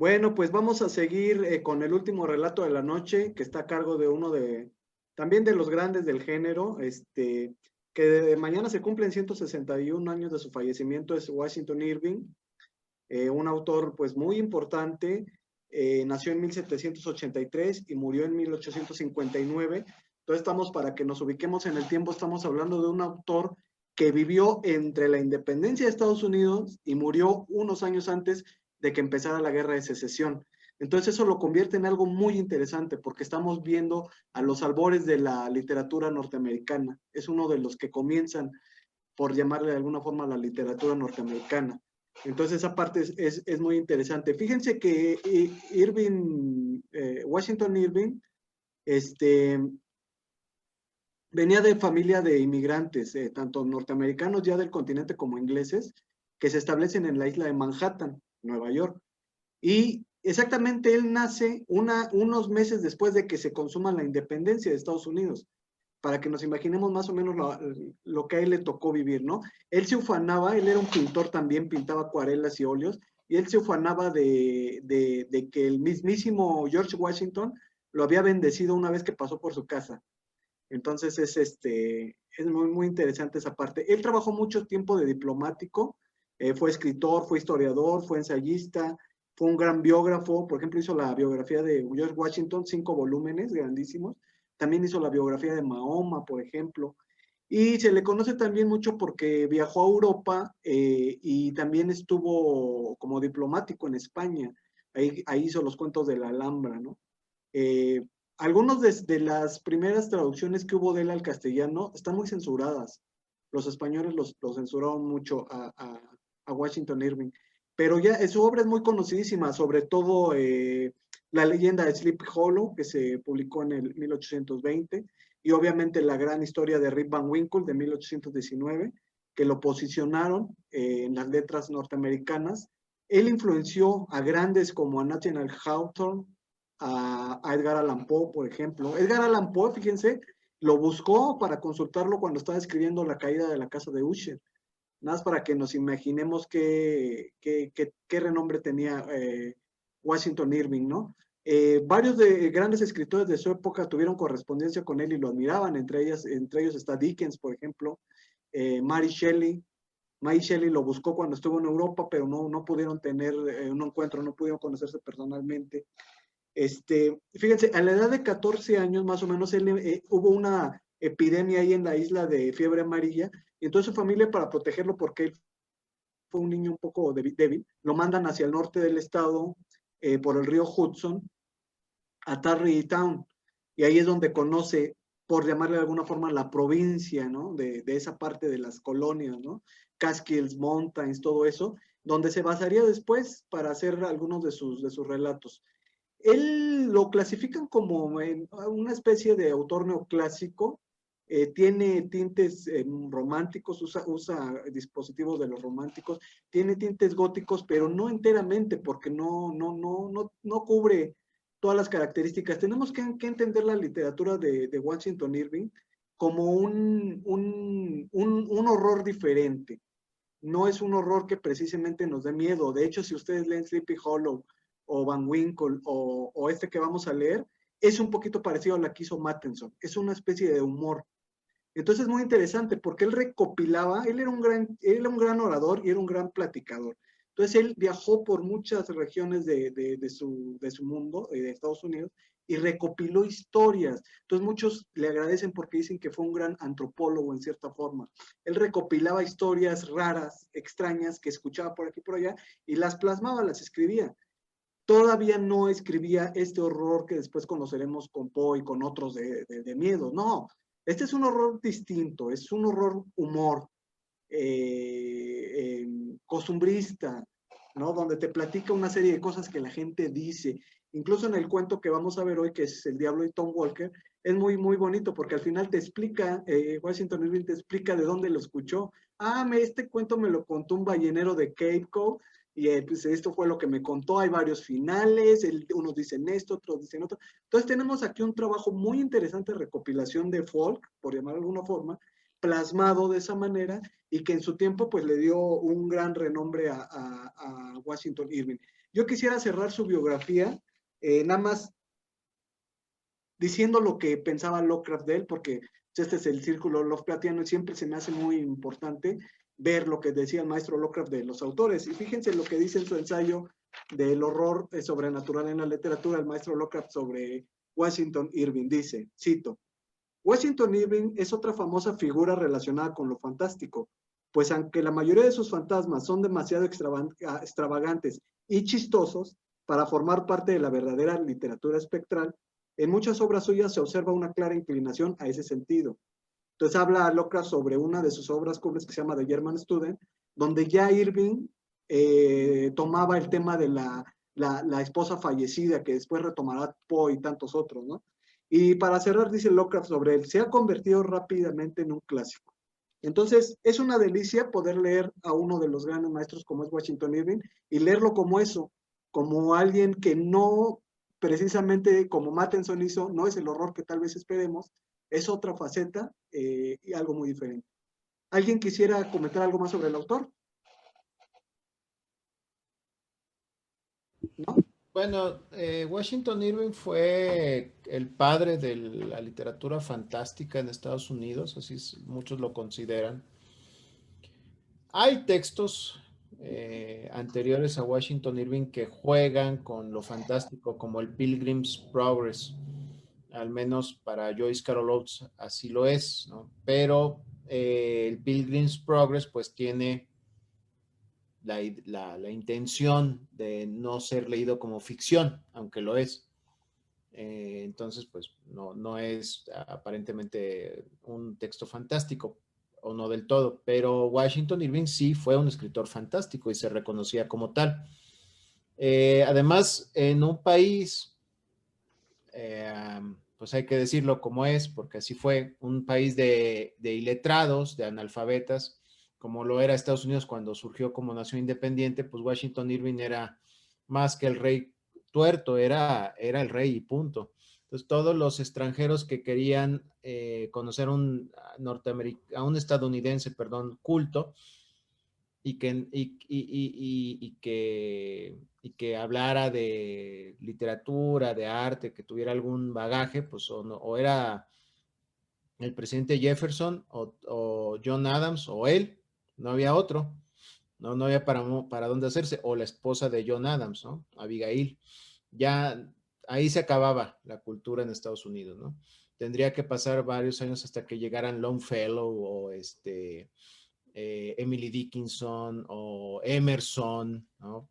Bueno, pues vamos a seguir con el último relato de la noche, que está a cargo de uno también de los grandes del género, que mañana se cumplen 161 años de su fallecimiento, es Washington Irving, un autor pues muy importante, nació en 1783 y murió en 1859. Entonces estamos, para que nos ubiquemos en el tiempo, estamos hablando de un autor que vivió entre la independencia de Estados Unidos y murió unos años antes de que empezara la guerra de secesión. Entonces eso lo convierte en algo muy interesante porque estamos viendo a los albores de la literatura norteamericana. Es uno de los que comienzan, por llamarle de alguna forma, la literatura norteamericana. Entonces esa parte es muy interesante. Fíjense que Washington Irving, este, venía de familia de inmigrantes, tanto norteamericanos ya del continente como ingleses, que se establecen en la isla de Manhattan, Nueva York. Y exactamente él nace unos meses después de que se consuma la independencia de Estados Unidos, para que nos imaginemos más o menos lo que a él le tocó vivir, ¿no? Él se ufanaba, él era un pintor también, pintaba acuarelas y óleos, y él se ufanaba de que el mismísimo George Washington lo había bendecido una vez que pasó por su casa. Entonces es muy, muy interesante esa parte. Él trabajó mucho tiempo de diplomático, fue escritor, fue historiador, fue ensayista, fue un gran biógrafo. Por ejemplo, hizo la biografía de George Washington, 5 volúmenes grandísimos. También hizo la biografía de Mahoma, por ejemplo. Y se le conoce también mucho porque viajó a Europa y también estuvo como diplomático en España. Ahí hizo los cuentos de la Alhambra, ¿no? Eh, algunos de las primeras traducciones que hubo de él al castellano están muy censuradas. Los españoles los censuraron mucho a Washington Irving. Pero ya su obra es muy conocidísima, sobre todo la leyenda de Sleepy Hollow, que se publicó en el 1820, y obviamente la gran historia de Rip Van Winkle de 1819, que lo posicionaron en las letras norteamericanas. Él influenció a grandes como a Nathaniel Hawthorne, a Edgar Allan Poe, por ejemplo. Edgar Allan Poe, fíjense, lo buscó para consultarlo cuando estaba escribiendo La caída de la casa de Usher. Nada más para que nos imaginemos qué renombre tenía Washington Irving, ¿no? Varios de grandes escritores de su época tuvieron correspondencia con él y lo admiraban, entre ellos está Dickens, por ejemplo, Mary Shelley. Mary Shelley lo buscó cuando estuvo en Europa, pero no pudieron tener un encuentro, no pudieron conocerse personalmente. Fíjense, a la edad de 14 años más o menos hubo una epidemia ahí en la isla de fiebre amarilla, y entonces su familia, para protegerlo porque él fue un niño un poco débil, lo mandan hacia el norte del estado por el río Hudson a Tarrytown, y ahí es donde conoce, por llamarle de alguna forma, la provincia, ¿no? De esa parte de las colonias, ¿no? Catskills Mountains, todo eso, donde se basaría después para hacer algunos de sus relatos. Él lo clasifican como una especie de autor neoclásico, tiene tintes románticos, usa dispositivos de los románticos, tiene tintes góticos, pero no enteramente, porque no cubre todas las características. Tenemos que entender la literatura de Washington Irving como un horror diferente. No es un horror que precisamente nos dé miedo. De hecho, si ustedes leen Sleepy Hollow o Van Winkle o este que vamos a leer, es un poquito parecido a la que hizo Mattenson. Es una especie de humor. Entonces es muy interesante porque él recopilaba, él era un gran orador y era un gran platicador. Entonces él viajó por muchas regiones de su mundo, de Estados Unidos, y recopiló historias. Entonces muchos le agradecen porque dicen que fue un gran antropólogo en cierta forma. Él recopilaba historias raras, extrañas, que escuchaba por aquí y por allá, y las plasmaba, las escribía. Todavía no escribía este horror que después conoceremos con Poe y con otros de miedo. No, este es un horror distinto, es un horror humor, costumbrista, ¿no? Donde te platica una serie de cosas que la gente dice. Incluso en el cuento que vamos a ver hoy, que es El Diablo y Tom Walker, es muy, muy bonito porque al final te explica, Washington Irving te explica de dónde lo escuchó. Este cuento me lo contó un ballenero de Cape Cod y pues esto fue lo que me contó. Hay varios finales, unos dicen esto, otros dicen otro. Entonces tenemos aquí un trabajo muy interesante de recopilación de folk, por llamar de alguna forma, plasmado de esa manera y que en su tiempo pues le dio un gran renombre a Washington Irving. Yo quisiera cerrar su biografía, nada más diciendo lo que pensaba Lovecraft de él, porque este es el círculo Lovecraftiano y siempre se me hace muy importante ver lo que decía el maestro Lovecraft de los autores. Y fíjense lo que dice en su ensayo del horror sobrenatural en la literatura, el maestro Lovecraft sobre Washington Irving. Dice, cito, Washington Irving es otra famosa figura relacionada con lo fantástico, pues aunque la mayoría de sus fantasmas son demasiado extravagantes y chistosos para formar parte de la verdadera literatura espectral, en muchas obras suyas se observa una clara inclinación a ese sentido. Entonces habla Lovecraft sobre una de sus obras cumbre que se llama The German Student, donde ya Irving tomaba el tema de la esposa fallecida, que después retomará Poe y tantos otros, ¿no? Y para cerrar, dice Lovecraft sobre él, se ha convertido rápidamente en un clásico. Entonces, es una delicia poder leer a uno de los grandes maestros como es Washington Irving y leerlo como eso, como alguien que no precisamente como Mattenson hizo, no es el horror que tal vez esperemos, es otra faceta y algo muy diferente. ¿Alguien quisiera comentar algo más sobre el autor? ¿No? Bueno, Washington Irving fue el padre de la literatura fantástica en Estados Unidos, así muchos lo consideran. Hay textos anteriores a Washington Irving que juegan con lo fantástico, como el Pilgrim's Progress, al menos para Joyce Carol Oates así lo es, ¿no? Pero el Pilgrim's Progress pues tiene la intención de no ser leído como ficción, aunque lo es. Entonces, pues no es aparentemente un texto fantástico, o no del todo, pero Washington Irving sí fue un escritor fantástico y se reconocía como tal. Además, en un país, pues hay que decirlo como es, porque así fue, un país de iletrados, de analfabetas, como lo era Estados Unidos cuando surgió como nación independiente, pues Washington Irving era más que el rey tuerto, era el rey y punto. Entonces, todos los extranjeros que querían conocer a un estadounidense, perdón, culto, y que hablara de literatura, de arte, que tuviera algún bagaje, pues o era el presidente Jefferson o John Adams o él, no había otro, no había para dónde hacerse, o la esposa de John Adams, ¿no? Abigail. Ya ahí se acababa la cultura en Estados Unidos, ¿no? Tendría que pasar varios años hasta que llegaran Longfellow o Emily Dickinson o Emerson, ¿no?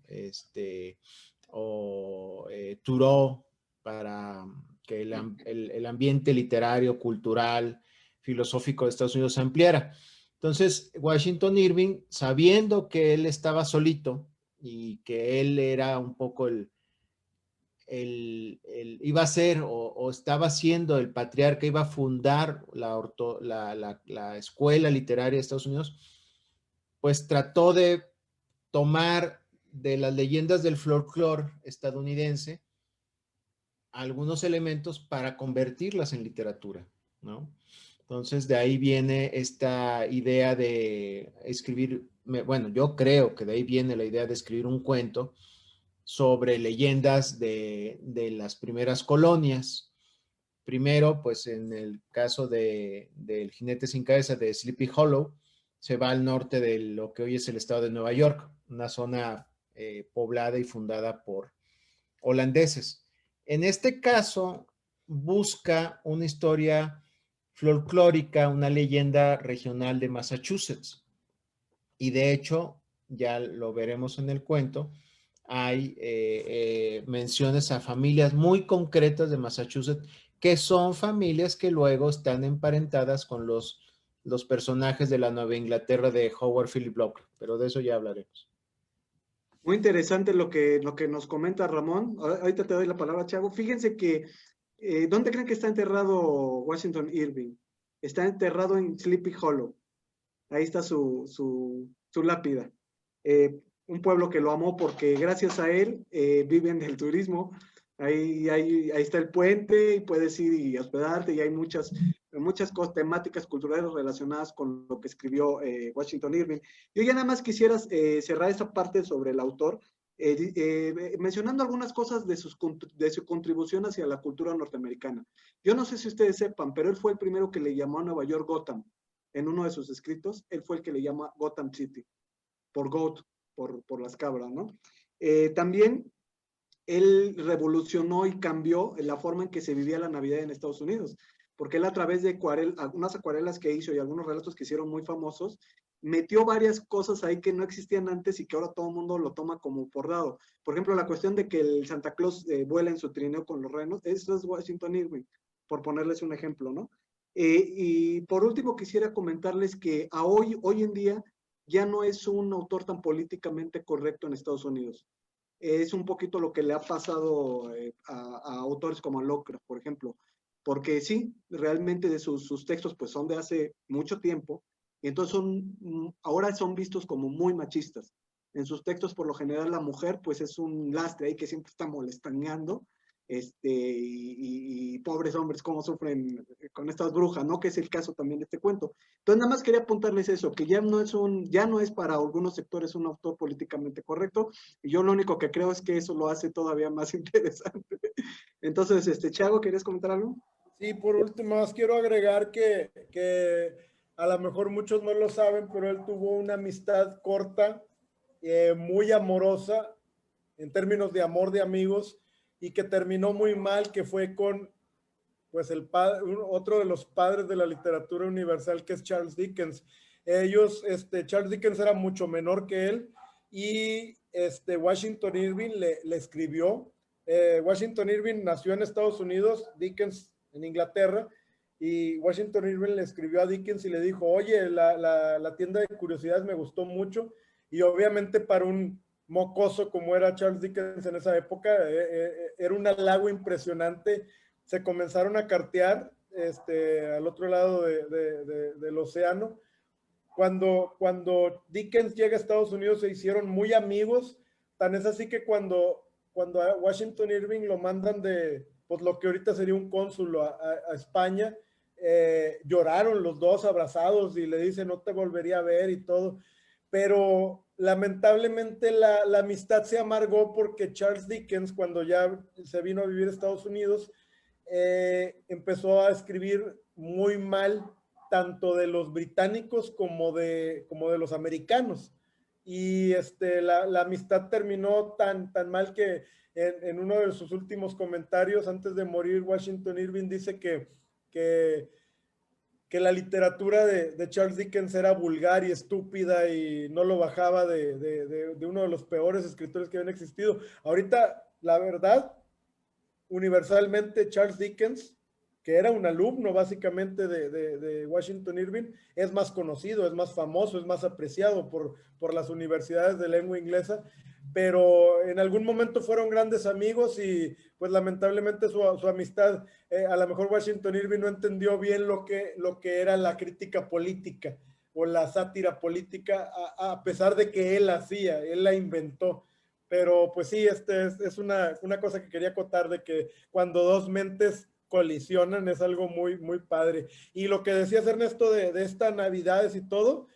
O Thoreau, para que el ambiente literario, cultural, filosófico de Estados Unidos se ampliara. Entonces, Washington Irving, sabiendo que él estaba solito y que él era un poco iba a ser o estaba siendo el patriarca, iba a fundar la escuela literaria de Estados Unidos, pues trató de tomar de las leyendas del folclore estadounidense algunos elementos para convertirlas en literatura, ¿no? Entonces, de ahí viene esta idea de escribir, bueno, yo creo que de ahí viene la idea de escribir un cuento sobre leyendas de las primeras colonias. Primero, pues en el caso del Jinete sin Cabeza de Sleepy Hollow, se va al norte de lo que hoy es el estado de Nueva York, una zona poblada y fundada por holandeses. En este caso, busca una historia folclórica, una leyenda regional de Massachusetts. Y de hecho, ya lo veremos en el cuento, hay menciones a familias muy concretas de Massachusetts que son familias que luego están emparentadas con los personajes de la Nueva Inglaterra de Howard Philip Lovecraft, pero de eso ya hablaremos. Muy interesante lo que nos comenta Ramón. Ahorita te doy la palabra, Chavo. Fíjense que, ¿dónde creen que está enterrado Washington Irving? Está enterrado en Sleepy Hollow. Ahí está su lápida. Un pueblo que lo amó porque gracias a él viven del turismo. Ahí está el puente y puedes ir y hospedarte y hay muchas temáticas culturales relacionadas con lo que escribió Washington Irving. Yo ya nada más quisiera cerrar esta parte sobre el autor, mencionando algunas cosas de su contribución hacia la cultura norteamericana. Yo no sé si ustedes sepan, pero él fue el primero que le llamó a Nueva York Gotham. En uno de sus escritos, él fue el que le llama Gotham City, por goat, por las cabras, ¿no? También él revolucionó y cambió la forma en que se vivía la Navidad en Estados Unidos, porque él a través de algunas acuarelas que hizo y algunos relatos que hicieron muy famosos, metió varias cosas ahí que no existían antes y que ahora todo el mundo lo toma como por dado. Por ejemplo, la cuestión de que el Santa Claus vuela en su trineo con los renos, eso es Washington Irving, por ponerles un ejemplo, ¿no? Y por último quisiera comentarles que hoy en día ya no es un autor tan políticamente correcto en Estados Unidos. Es un poquito lo que le ha pasado a autores como Lovecraft, por ejemplo, porque sí, realmente de sus textos pues son de hace mucho tiempo, y entonces ahora son vistos como muy machistas. En sus textos, por lo general, la mujer pues es un lastre ahí que siempre está molestando, y pobres hombres cómo sufren con estas brujas, ¿no? Que es el caso también de este cuento. Entonces, nada más quería apuntarles eso, que ya no es para algunos sectores un autor políticamente correcto, y yo lo único que creo es que eso lo hace todavía más interesante. Entonces, Thiago, ¿querías comentar algo? Sí, por último, más quiero agregar que a lo mejor muchos no lo saben, pero él tuvo una amistad corta, muy amorosa, en términos de amor de amigos, y que terminó muy mal, que fue con pues otro de los padres de la literatura universal, que es Charles Dickens. Charles Dickens era mucho menor que él, y Washington Irving le escribió. Washington Irving nació en Estados Unidos, Dickens en Inglaterra, y Washington Irving le escribió a Dickens y le dijo, oye, la tienda de curiosidades me gustó mucho, y obviamente para un mocoso como era Charles Dickens en esa época, era un halago impresionante. Se comenzaron a cartear al otro lado del océano. Cuando Dickens llega a Estados Unidos se hicieron muy amigos, tan es así que cuando a Washington Irving lo mandan de pues lo que ahorita sería un cónsul a España, lloraron los dos abrazados y le dice no te volvería a ver y todo, pero lamentablemente la amistad se amargó porque Charles Dickens, cuando ya se vino a vivir a Estados Unidos, empezó a escribir muy mal tanto de los británicos como de los americanos, y la amistad terminó tan mal que en uno de sus últimos comentarios antes de morir, Washington Irving dice que la literatura de Charles Dickens era vulgar y estúpida y no lo bajaba de uno de los peores escritores que habían existido. Ahorita, la verdad, universalmente Charles Dickens, que era un alumno básicamente de Washington Irving, es más conocido, es más famoso, es más apreciado por las universidades de lengua inglesa, pero en algún momento fueron grandes amigos y pues lamentablemente su amistad, a lo mejor Washington Irving no entendió bien lo que era la crítica política o la sátira política, a pesar de que él la inventó. Pero pues sí, es una cosa que quería acotar, de que cuando dos mentes colisionan es algo muy, muy padre. Y lo que decías, Ernesto, de esta Navidades y todo,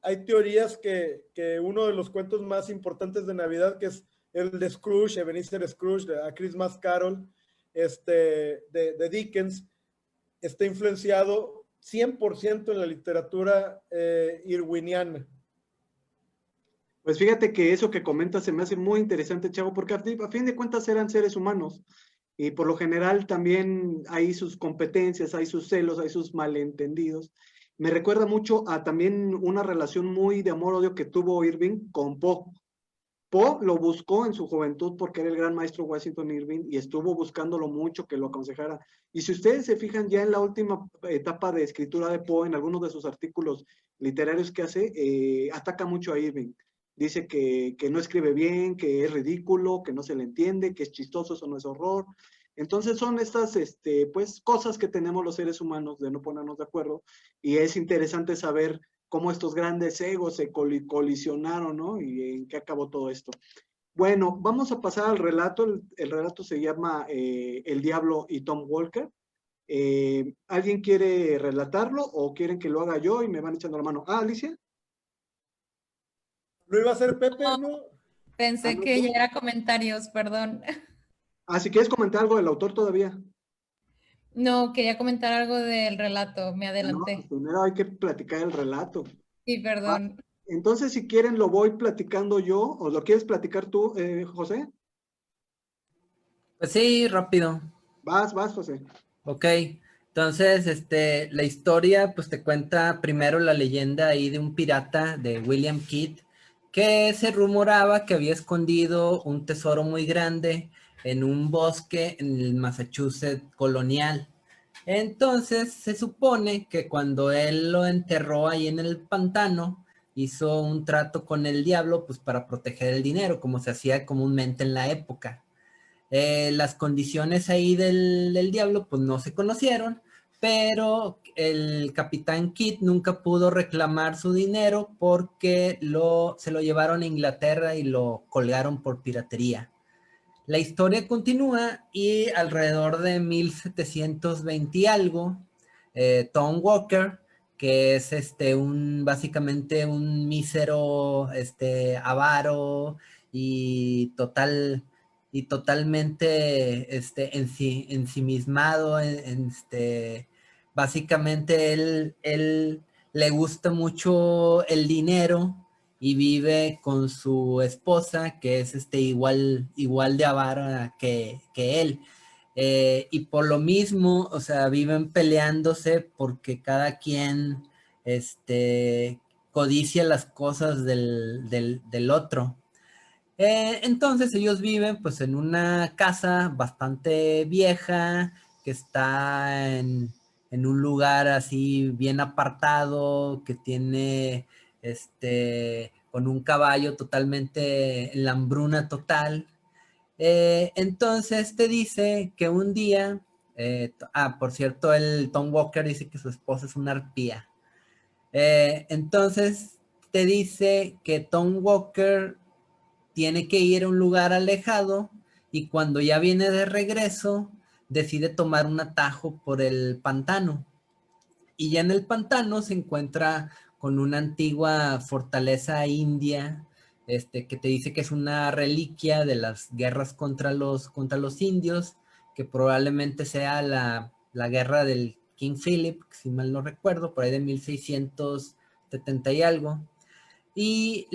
hay teorías que uno de los cuentos más importantes de Navidad, que es el de Scrooge, Ebenezer Scrooge, de A Christmas Carol, de Dickens, está influenciado 100% en la literatura irwiniana. Pues fíjate que eso que comentas se me hace muy interesante, Chavo, porque a fin de cuentas eran seres humanos y por lo general también hay sus competencias, hay sus celos, hay sus malentendidos. Me recuerda mucho a también una relación muy de amor-odio que tuvo Irving con Poe. Poe lo buscó en su juventud porque era el gran maestro Washington Irving y estuvo buscándolo mucho que lo aconsejara. Y si ustedes se fijan ya en la última etapa de escritura de Poe, en algunos de sus artículos literarios que hace, ataca mucho a Irving. Dice que no escribe bien, que es ridículo, que no se le entiende, que es chistoso, eso no es horror. Entonces son estas pues, cosas que tenemos los seres humanos de no ponernos de acuerdo, y es interesante saber cómo estos grandes egos se colisionaron, ¿no? Y en qué acabó todo esto. Bueno, vamos a pasar al relato. El relato se llama El Diablo y Tom Walker. ¿Alguien quiere relatarlo o quieren que lo haga yo y me van echando la mano? Ah, Alicia. Lo iba a hacer Pepe, ¿no? Ah, Pensé ¿no que tú? ya era comentarios, perdón. Ah, si quieres comentar algo del autor todavía. No, quería comentar algo del relato, me Ah, no, pues adelanté. primero hay que platicar el relato. Sí, Ah, perdón. entonces, si quieren, lo voy platicando yo, o lo quieres platicar tú, José. Pues sí, rápido. Vas, José. Ok. Entonces, la historia, pues te cuenta primero la leyenda ahí de un pirata de William Kidd, que se rumoraba que había escondido un tesoro muy grande en un bosque en el Massachusetts colonial. Entonces, se supone que cuando él lo enterró ahí en el pantano, hizo un trato con el diablo, pues para proteger el dinero, como se hacía comúnmente en la época. Las condiciones ahí del diablo pues no se conocieron, pero el capitán Kidd nunca pudo reclamar su dinero porque se lo llevaron a Inglaterra y lo colgaron por piratería. La historia continúa y alrededor de 1720 y algo, Tom Walker, que es básicamente un mísero avaro y totalmente ensimismado, básicamente él le gusta mucho el dinero y vive con su esposa, que es igual de avara que él. Y por lo mismo, o sea, viven peleándose porque cada quien codicia las cosas del otro. Entonces ellos viven pues en una casa bastante vieja que está en un lugar así bien apartado, que tiene con un caballo totalmente en la hambruna total. Entonces te dice que un día, por cierto, el Tom Walker dice que su esposa es una arpía. Entonces te dice que Tom Walker tiene que ir a un lugar alejado y cuando ya viene de regreso decide tomar un atajo por el pantano. Y ya en el pantano se encuentra con una antigua fortaleza india, que te dice que es una reliquia de las guerras contra los indios, que probablemente sea la guerra del King Philip, si mal no recuerdo, por ahí de 1670 y algo. Y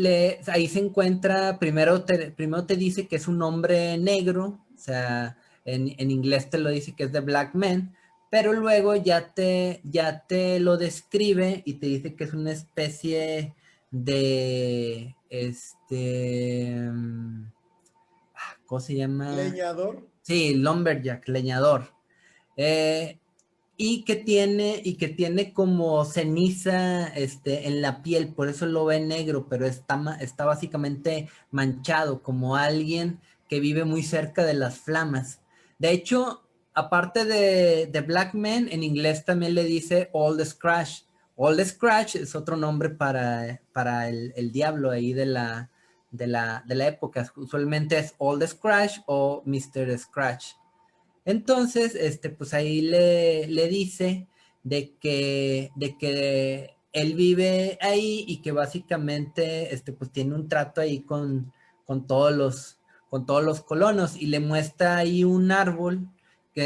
ahí se encuentra, primero te dice que es un hombre negro, o sea, en inglés te lo dice que es de Black Man, pero luego ya te lo describe y te dice que es una especie de, ¿cómo se llama? Leñador. Sí, lumberjack, leñador. Eh, y que tiene como ceniza en la piel, por eso lo ve negro, pero está básicamente manchado, como alguien que vive muy cerca de las flamas. De hecho, aparte de Black Man, en inglés también le dice Old Scratch. Old Scratch es otro nombre para el diablo ahí de la época. Usualmente es Old Scratch o Mr. Scratch. Entonces, pues ahí le dice de que él vive ahí y que básicamente, pues tiene un trato ahí con todos los colonos y le muestra ahí un árbol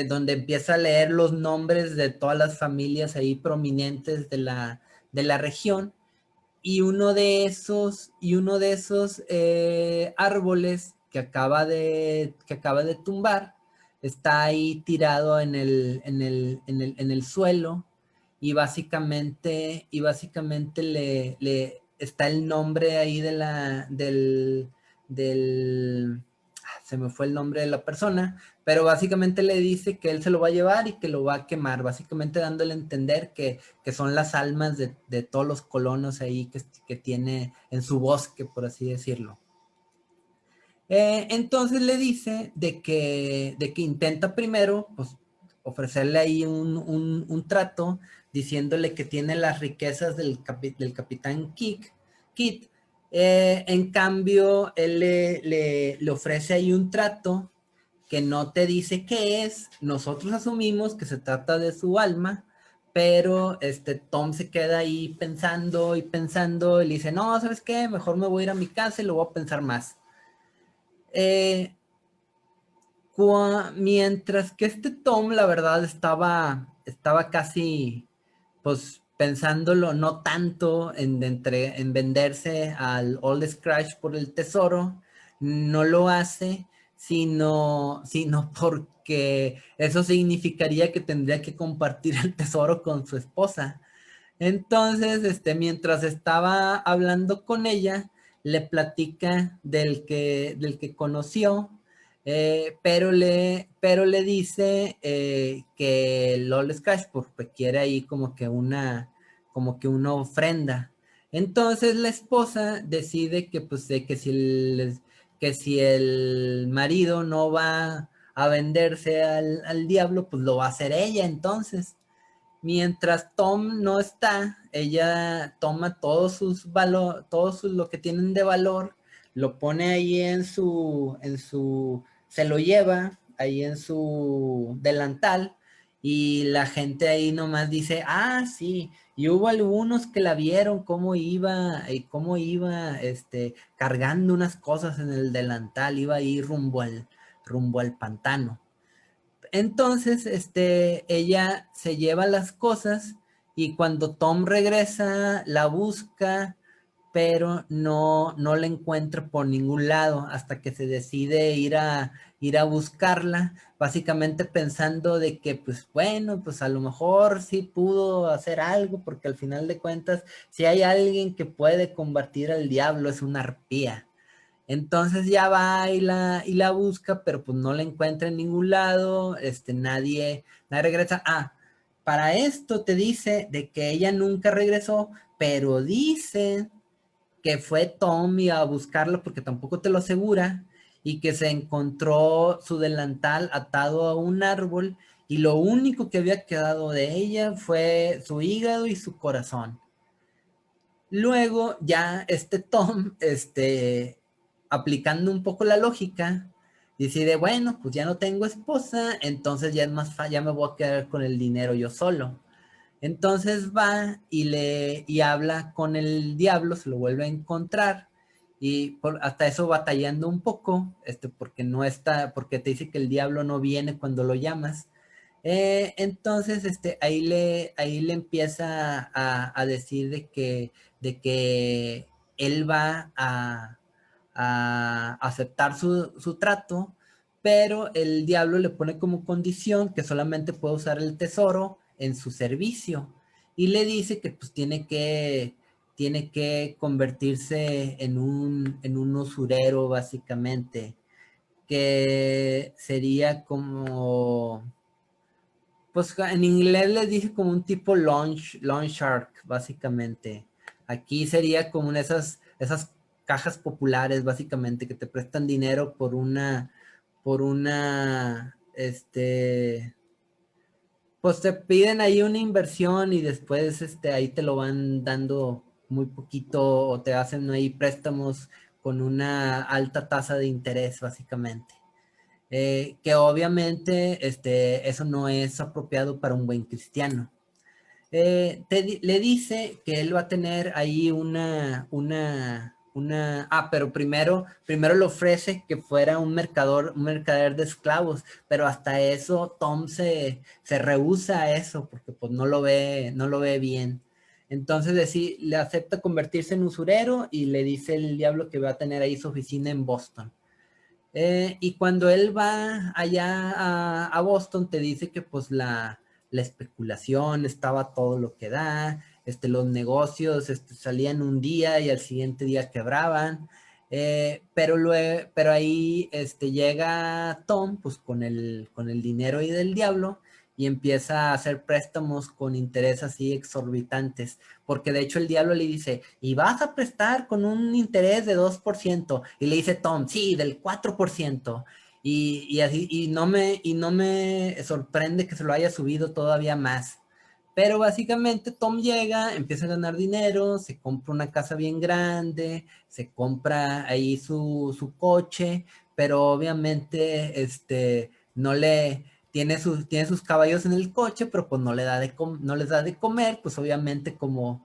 donde empieza a leer los nombres de todas las familias ahí prominentes de la región y uno de esos árboles que acaba de tumbar está ahí tirado en el suelo y básicamente le está el nombre ahí se me fue el nombre de la persona, pero básicamente le dice que él se lo va a llevar y que lo va a quemar, básicamente dándole a entender que son las almas de todos los colonos ahí que tiene en su bosque, por así decirlo. Entonces le dice de que intenta primero pues, ofrecerle ahí un trato, diciéndole que tiene las riquezas del capitán Kidd. En cambio, él le ofrece ahí un trato que no te dice qué es. Nosotros asumimos que se trata de su alma, pero Tom se queda ahí pensando y pensando y le dice, no, ¿sabes qué? Mejor me voy a ir a mi casa y lo voy a pensar más. Mientras que este Tom, la verdad, estaba casi, pues, pensándolo no tanto en venderse al Old Scratch por el tesoro, no lo hace, sino porque eso significaría que tendría que compartir el tesoro con su esposa. Entonces, mientras estaba hablando con ella, le platica del que conoció, pero le dice que Lol Scratch porque quiere ahí como que una ofrenda. Entonces la esposa decide que, pues, que si el marido no va a venderse al diablo, pues lo va a hacer ella entonces. Mientras Tom no está, ella toma lo que tienen de valor, lo pone ahí se lo lleva ahí en su delantal y la gente ahí nomás dice, ah, sí, y hubo algunos que la vieron cómo iba, cargando unas cosas en el delantal, iba ahí rumbo al pantano. Entonces, ella se lleva las cosas y cuando Tom regresa, la busca, pero no la encuentra por ningún lado hasta que se decide ir a buscarla, básicamente pensando de que, pues bueno, pues a lo mejor sí pudo hacer algo, porque al final de cuentas, si hay alguien que puede combatir al diablo, es una arpía. Entonces ya va y la busca, pero pues no la encuentra en ningún lado, nadie regresa. Ah, para esto te dice de que ella nunca regresó, pero dice que fue Tommy a buscarlo porque tampoco te lo asegura y que se encontró su delantal atado a un árbol y lo único que había quedado de ella fue su hígado y su corazón. Luego ya Tom, aplicando un poco la lógica, decide, bueno, pues ya no tengo esposa, entonces ya es más fácil, ya me voy a quedar con el dinero yo solo. Entonces va y habla con el diablo, se lo vuelve a encontrar y hasta eso batallando un poco, porque no está, porque te dice que el diablo no viene cuando lo llamas. Entonces, ahí le empieza a decir de que él va a aceptar su trato, pero el diablo le pone como condición que solamente puede usar el tesoro en su servicio y le dice que pues tiene que convertirse en un usurero básicamente, que sería como, pues en inglés les dice como un tipo loan shark, básicamente. Aquí sería como esas cajas populares, básicamente, que te prestan dinero por una, pues te piden ahí una inversión y después, ahí te lo van dando muy poquito o te hacen ahí préstamos con una alta tasa de interés, básicamente. Que obviamente eso no es apropiado para un buen cristiano. Le dice que él va a tener ahí pero primero le ofrece que fuera un mercader de esclavos, pero hasta eso Tom se rehúsa a eso porque pues no lo ve bien. Entonces le acepta convertirse en usurero y le dice el diablo que va a tener ahí su oficina en Boston. Y cuando él va allá a Boston, te dice que pues la especulación estaba todo lo que da, los negocios salían un día y al siguiente día quebraban, pero ahí llega Tom pues con el dinero y del diablo y empieza a hacer préstamos con intereses así exorbitantes, porque de hecho el diablo le dice, y vas a prestar con un interés de 2%, y le dice Tom, sí, del 4%, y así, y no me sorprende que se lo haya subido todavía más. Pero básicamente Tom llega, empieza a ganar dinero, se compra una casa bien grande, se compra ahí su coche, pero obviamente no le tiene sus caballos en el coche, pero pues no les da de comer, pues obviamente como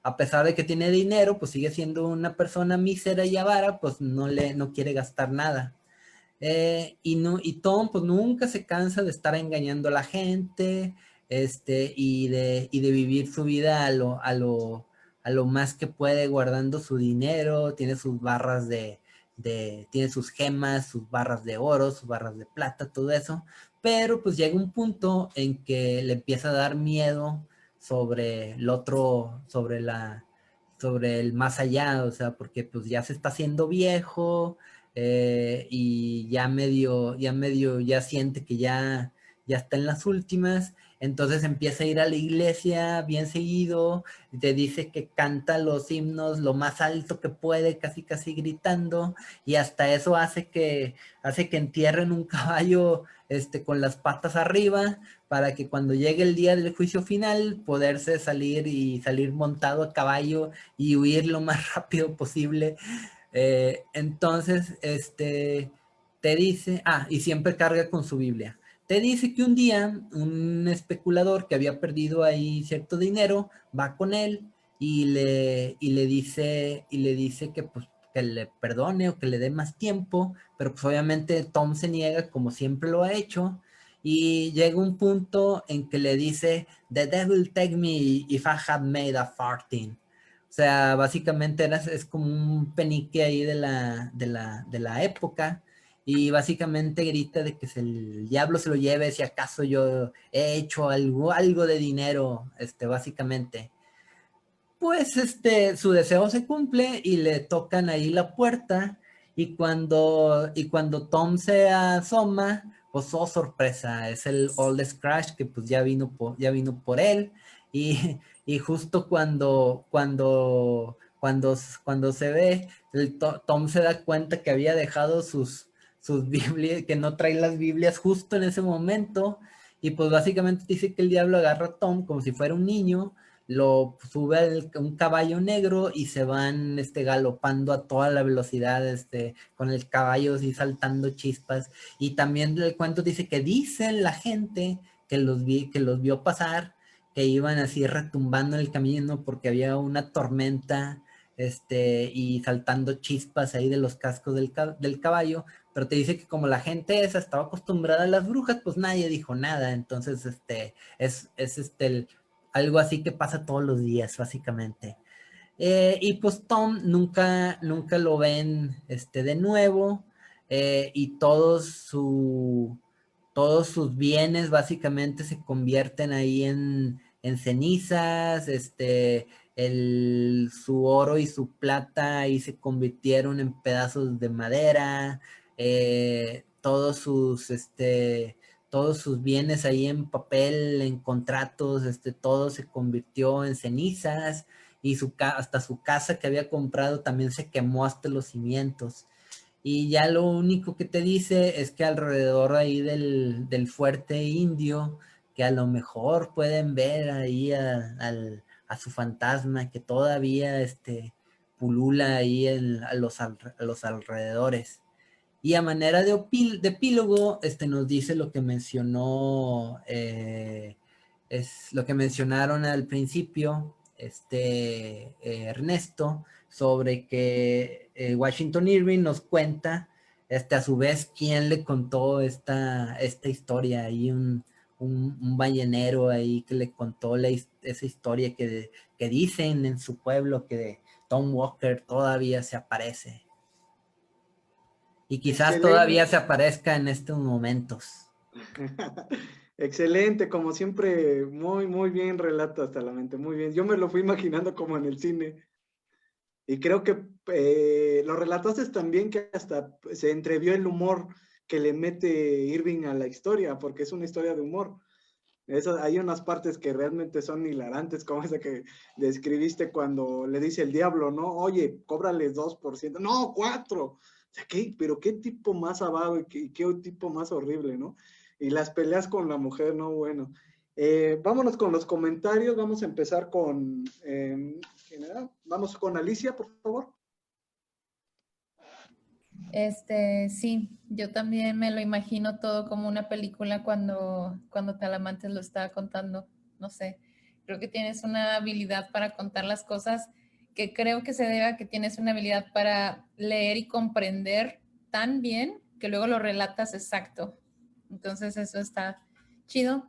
a pesar de que tiene dinero, pues sigue siendo una persona mísera y avara, pues no quiere gastar nada. Y Tom pues nunca se cansa de estar engañando a la gente, y de vivir su vida a lo más que puede, guardando su dinero. Tiene sus barras tiene sus gemas, sus barras de oro, sus barras de plata, todo eso. Pero pues llega un punto en que le empieza a dar miedo sobre el otro, sobre el más allá, o sea, porque pues ya se está haciendo viejo, y ya siente que ya está en las últimas. Entonces empieza a ir a la iglesia bien seguido, te dice que canta los himnos lo más alto que puede, casi casi gritando, y hasta eso hace que entierren un caballo, con las patas arriba, para que cuando llegue el día del juicio final, poderse salir montado a caballo y huir lo más rápido posible. Entonces, te dice, y siempre carga con su Biblia. Te dice que un día un especulador que había perdido ahí cierto dinero va con él y le dice que pues que le perdone o que le dé más tiempo, pero pues obviamente Tom se niega como siempre lo ha hecho, y llega un punto en que le dice, "The devil take me if I had made a farting". O sea, básicamente es como un penique ahí de la época, y básicamente grita de que el diablo se lo lleve si acaso yo he hecho algo de dinero, básicamente. Pues su deseo se cumple y le tocan ahí la puerta, y cuando Tom se asoma, pues oh sorpresa, es el Old Scratch que pues ya vino por él, y justo cuando se ve, Tom se da cuenta que había dejado sus Biblias, que no trae las Biblias justo en ese momento, y pues básicamente dice que el diablo agarra a Tom como si fuera un niño, lo sube a un caballo negro y se van galopando a toda la velocidad, con el caballo así saltando chispas. Y también el cuento dice que dicen la gente que los vio pasar, que iban así retumbando en el camino porque había una tormenta, y saltando chispas ahí de los cascos del caballo. Pero te dice que como la gente esa estaba acostumbrada a las brujas, pues nadie dijo nada. Entonces, algo así que pasa todos los días, básicamente. Y pues Tom nunca lo ven, de nuevo, y todos sus bienes básicamente se convierten ahí en cenizas, su oro y su plata ahí se convirtieron en pedazos de madera, todos sus bienes ahí en papel, en contratos, todo se convirtió en cenizas, y hasta su casa que había comprado también se quemó hasta los cimientos. Y ya lo único que te dice es que alrededor ahí del fuerte indio, que a lo mejor pueden ver ahí a su fantasma que todavía pulula ahí a los alrededores. Y a manera de epílogo, nos dice lo que mencionó, es lo que mencionaron al principio, Ernesto, sobre que Washington Irving nos cuenta, a su vez, quién le contó esta historia. Ahí un ballenero ahí que le contó esa historia que dicen en su pueblo que Tom Walker todavía se aparece. Y quizás Excelente. todavía se aparezca en estos momentos. Excelente, como siempre, muy, muy bien relato hasta la mente, muy bien. Yo me lo fui imaginando como en el cine. Y creo que lo relataste tan bien que hasta se entrevió el humor que le mete Irving a la historia, porque es una historia de humor. Hay unas partes que realmente son hilarantes, como esa que describiste cuando le dice el diablo, ¿no? Oye, cóbrales 2%. No, 4%. O sea, pero qué tipo más avaro y qué tipo más horrible, ¿no? Y las peleas con la mujer, ¿no? Bueno. Vámonos con los comentarios. Vamos a empezar con... ¿quién era? Vamos con Alicia, por favor. Sí, yo también me lo imagino todo como una película cuando Talamantes lo estaba contando, no sé. Creo que tienes una habilidad para contar las cosas que creo que se debe a que tienes una habilidad para leer y comprender tan bien que luego lo relatas exacto. Entonces eso está chido.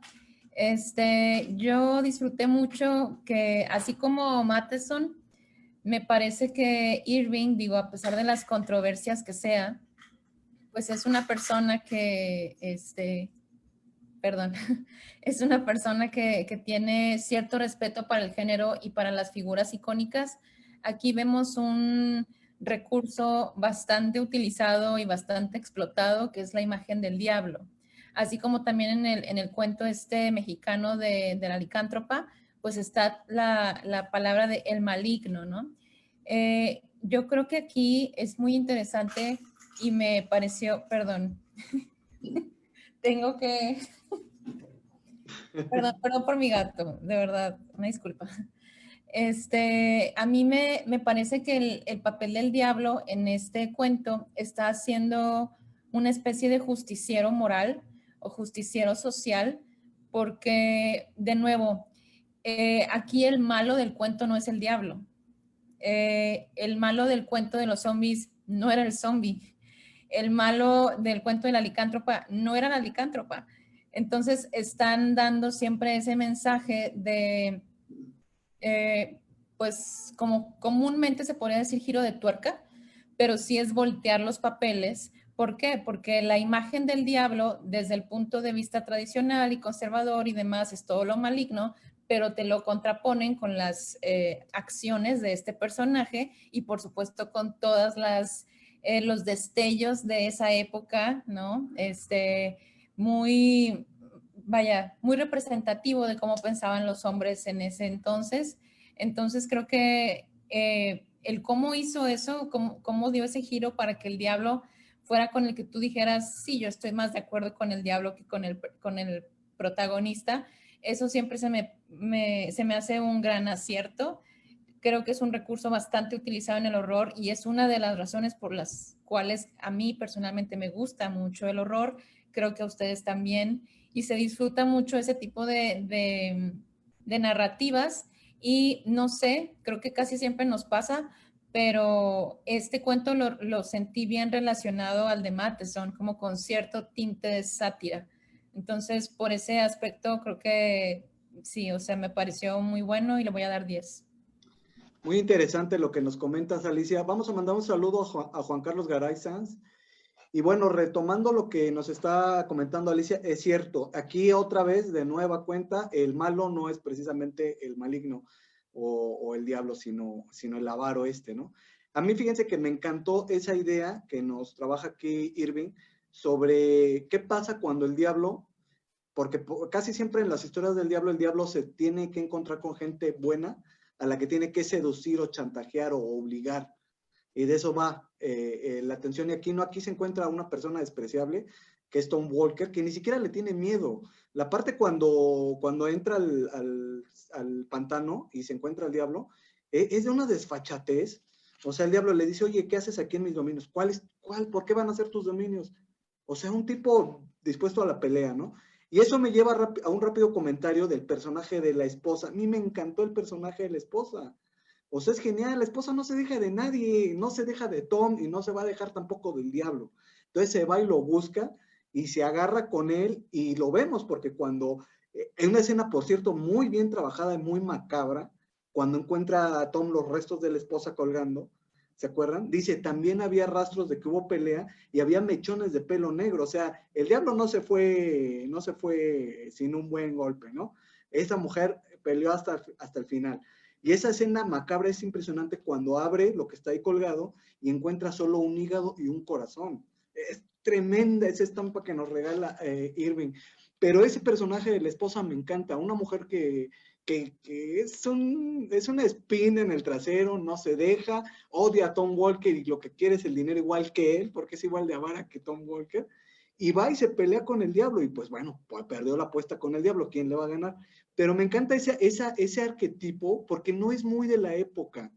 Yo disfruté mucho que, así como Matheson, me parece que Irving, digo, a pesar de las controversias que sea, pues es una persona que, perdón, es una persona que tiene cierto respeto para el género y para las figuras icónicas. Aquí vemos un recurso bastante utilizado y bastante explotado, que es la imagen del diablo. Así como también en el cuento mexicano de la licántropa, pues está la palabra de el maligno, ¿no? Yo creo que aquí es muy interesante y me pareció, perdón, tengo que, perdón por mi gato, de verdad, una disculpa. A mí me parece que el papel del diablo en este cuento está haciendo una especie de justiciero moral o justiciero social, porque, de nuevo, aquí el malo del cuento no es el diablo. El malo del cuento de los zombies no era el zombie. El malo del cuento de la licántropa no era la licántropa. Entonces están dando siempre ese mensaje de, pues como comúnmente se podría decir giro de tuerca, pero sí es voltear los papeles. ¿Por qué? Porque la imagen del diablo desde el punto de vista tradicional y conservador y demás es todo lo maligno, pero te lo contraponen con las acciones de este personaje y por supuesto con todas los destellos de esa época, ¿no? Muy, vaya, muy representativo de cómo pensaban los hombres en ese entonces. Entonces creo que el cómo hizo eso, cómo dio ese giro para que el diablo fuera con el que tú dijeras, sí, yo estoy más de acuerdo con el diablo que con el protagonista, eso siempre se me hace un gran acierto. Creo que es un recurso bastante utilizado en el horror y es una de las razones por las cuales a mí personalmente me gusta mucho el horror. Creo que a ustedes también. Y se disfruta mucho ese tipo de narrativas. Y no sé, creo que casi siempre nos pasa, pero este cuento lo sentí bien relacionado al de Matheson, como con cierto tinte de sátira. Entonces, por ese aspecto, creo que sí, o sea, me pareció muy bueno y le voy a dar 10. Muy interesante lo que nos comentas, Alicia. Vamos a mandar un saludo a Juan Carlos Garay Sanz. Y bueno, retomando lo que nos está comentando Alicia, es cierto, aquí otra vez, de nueva cuenta, el malo no es precisamente el maligno o el diablo, sino el avaro ¿no? A mí fíjense que me encantó esa idea que nos trabaja aquí Irving sobre qué pasa cuando el diablo, porque casi siempre en las historias del diablo, el diablo se tiene que encontrar con gente buena a la que tiene que seducir o chantajear o obligar. Y de eso va la atención. Y aquí se encuentra una persona despreciable, que es Tom Walker, que ni siquiera le tiene miedo. La parte cuando entra al pantano y se encuentra al diablo, es de una desfachatez. O sea, el diablo le dice, oye, ¿qué haces aquí en mis dominios? ¿Cuál? ¿Por qué van a ser tus dominios? O sea, un tipo dispuesto a la pelea, ¿no? Y eso me lleva a un rápido comentario del personaje de la esposa. A mí me encantó el personaje de la esposa. O sea, es genial, la esposa no se deja de nadie, no se deja de Tom y no se va a dejar tampoco del diablo. Entonces se va y lo busca y se agarra con él y lo vemos porque cuando, en una escena, por cierto, muy bien trabajada y muy macabra, cuando encuentra a Tom los restos de la esposa colgando, ¿se acuerdan? Dice, también había rastros de que hubo pelea y había mechones de pelo negro. O sea, el diablo no se fue sin un buen golpe, ¿no? Esa mujer peleó hasta el final. Y esa escena macabra es impresionante cuando abre lo que está ahí colgado y encuentra solo un hígado y un corazón. Es tremenda esa estampa que nos regala Irving. Pero ese personaje de la esposa me encanta. Una mujer que es una espina en el trasero, no se deja, odia a Tom Walker y lo que quiere es el dinero igual que él, porque es igual de avara que Tom Walker. Y va y se pelea con el diablo y pues bueno, pues perdió la apuesta con el diablo, ¿quién le va a ganar? Pero me encanta ese arquetipo porque no es muy de la época,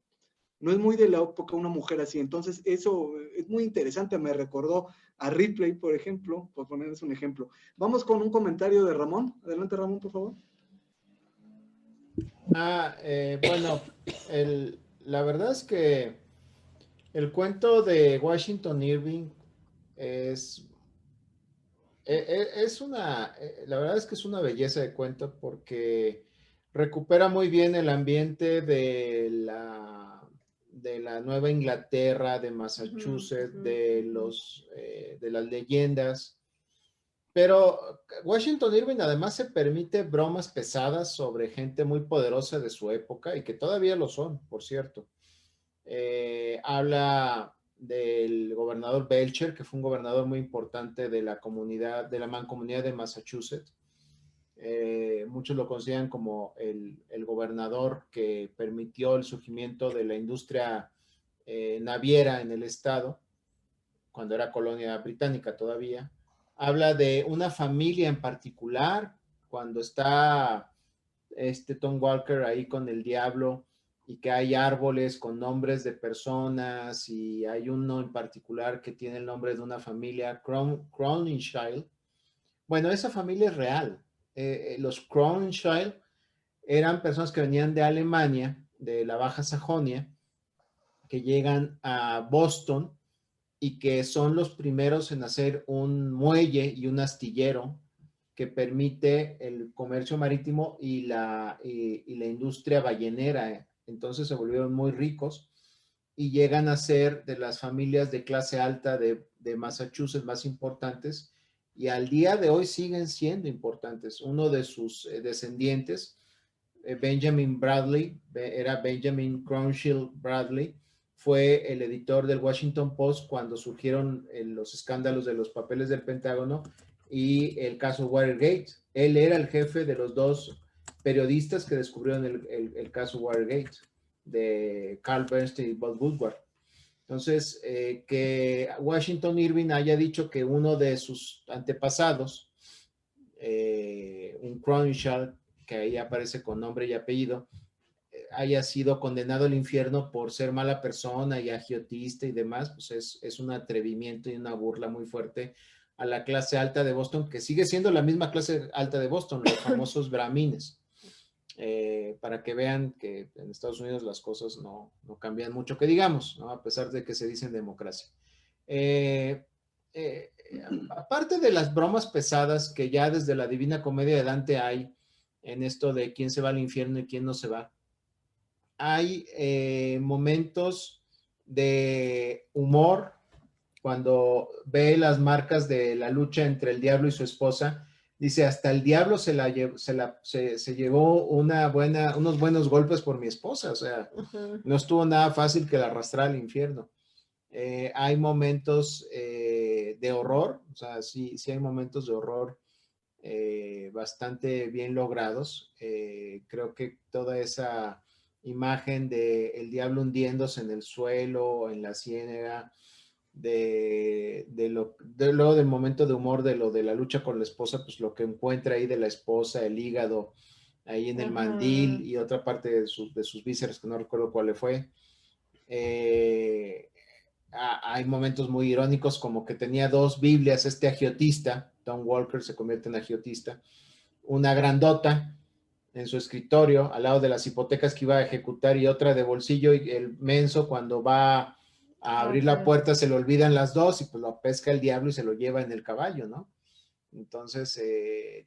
no es muy de la época una mujer así, entonces eso es muy interesante, me recordó a Ripley, por ejemplo, por ponerles un ejemplo. Vamos con un comentario de Ramón, adelante Ramón, por favor. Bueno, la verdad es que el cuento de Washington Irving es, la verdad es que es una belleza de cuento porque recupera muy bien el ambiente de la Nueva Inglaterra, de Massachusetts, de las leyendas. Pero Washington Irving además se permite bromas pesadas sobre gente muy poderosa de su época y que todavía lo son, por cierto. Habla del gobernador Belcher, que fue un gobernador muy importante de la comunidad, de la mancomunidad de Massachusetts. Muchos lo consideran como el gobernador que permitió el surgimiento de la industria naviera en el estado, cuando era colonia británica todavía. Habla de una familia en particular, cuando está Tom Walker ahí con el diablo y que hay árboles con nombres de personas y hay uno en particular que tiene el nombre de una familia, Crowninshield. Bueno, esa familia es real. Los Crowninshield eran personas que venían de Alemania, de la Baja Sajonia, que llegan a Boston y que son los primeros en hacer un muelle y un astillero que permite el comercio marítimo y la industria ballenera. Entonces se volvieron muy ricos y llegan a ser de las familias de clase alta de Massachusetts más importantes y al día de hoy siguen siendo importantes. Uno de sus descendientes, Benjamin Bradley, era Benjamin Crowninshield Bradley, fue el editor del Washington Post cuando surgieron los escándalos de los papeles del Pentágono y el caso Watergate. Él era el jefe de los dos periodistas que descubrieron el caso Watergate, de Carl Bernstein y Bob Woodward. Entonces, que Washington Irving haya dicho que uno de sus antepasados, un Crowninshield, que ahí aparece con nombre y apellido, haya sido condenado al infierno por ser mala persona y agiotista y demás, pues es un atrevimiento y una burla muy fuerte a la clase alta de Boston, que sigue siendo la misma clase alta de Boston, los famosos brahmines. Para que vean que en Estados Unidos las cosas no cambian mucho, que digamos, ¿no? A pesar de que se dicen democracia. Aparte de las bromas pesadas que ya desde la Divina Comedia de Dante hay en esto de quién se va al infierno y quién no se va, hay momentos de humor cuando ve las marcas de la lucha entre el diablo y su esposa. Dice, hasta el diablo se llevó unos buenos golpes por mi esposa, o sea, no estuvo nada fácil que la arrastrara al infierno. Hay momentos de horror, o sea, sí hay momentos de horror bastante bien logrados. Creo que toda esa imagen de el diablo hundiéndose en el suelo, en la ciénaga, luego del momento de humor de lo de la lucha con la esposa, pues lo que encuentra ahí de la esposa, el hígado, ahí en el mandil y otra parte de sus vísceras que no recuerdo cuál le fue. Hay momentos muy irónicos como que tenía dos Biblias, este agiotista, Tom Walker se convierte en agiotista, una grandota en su escritorio al lado de las hipotecas que iba a ejecutar y otra de bolsillo, y el menso cuando va a abrir la puerta se le olvidan las dos y pues lo pesca el diablo y se lo lleva en el caballo, ¿no? Entonces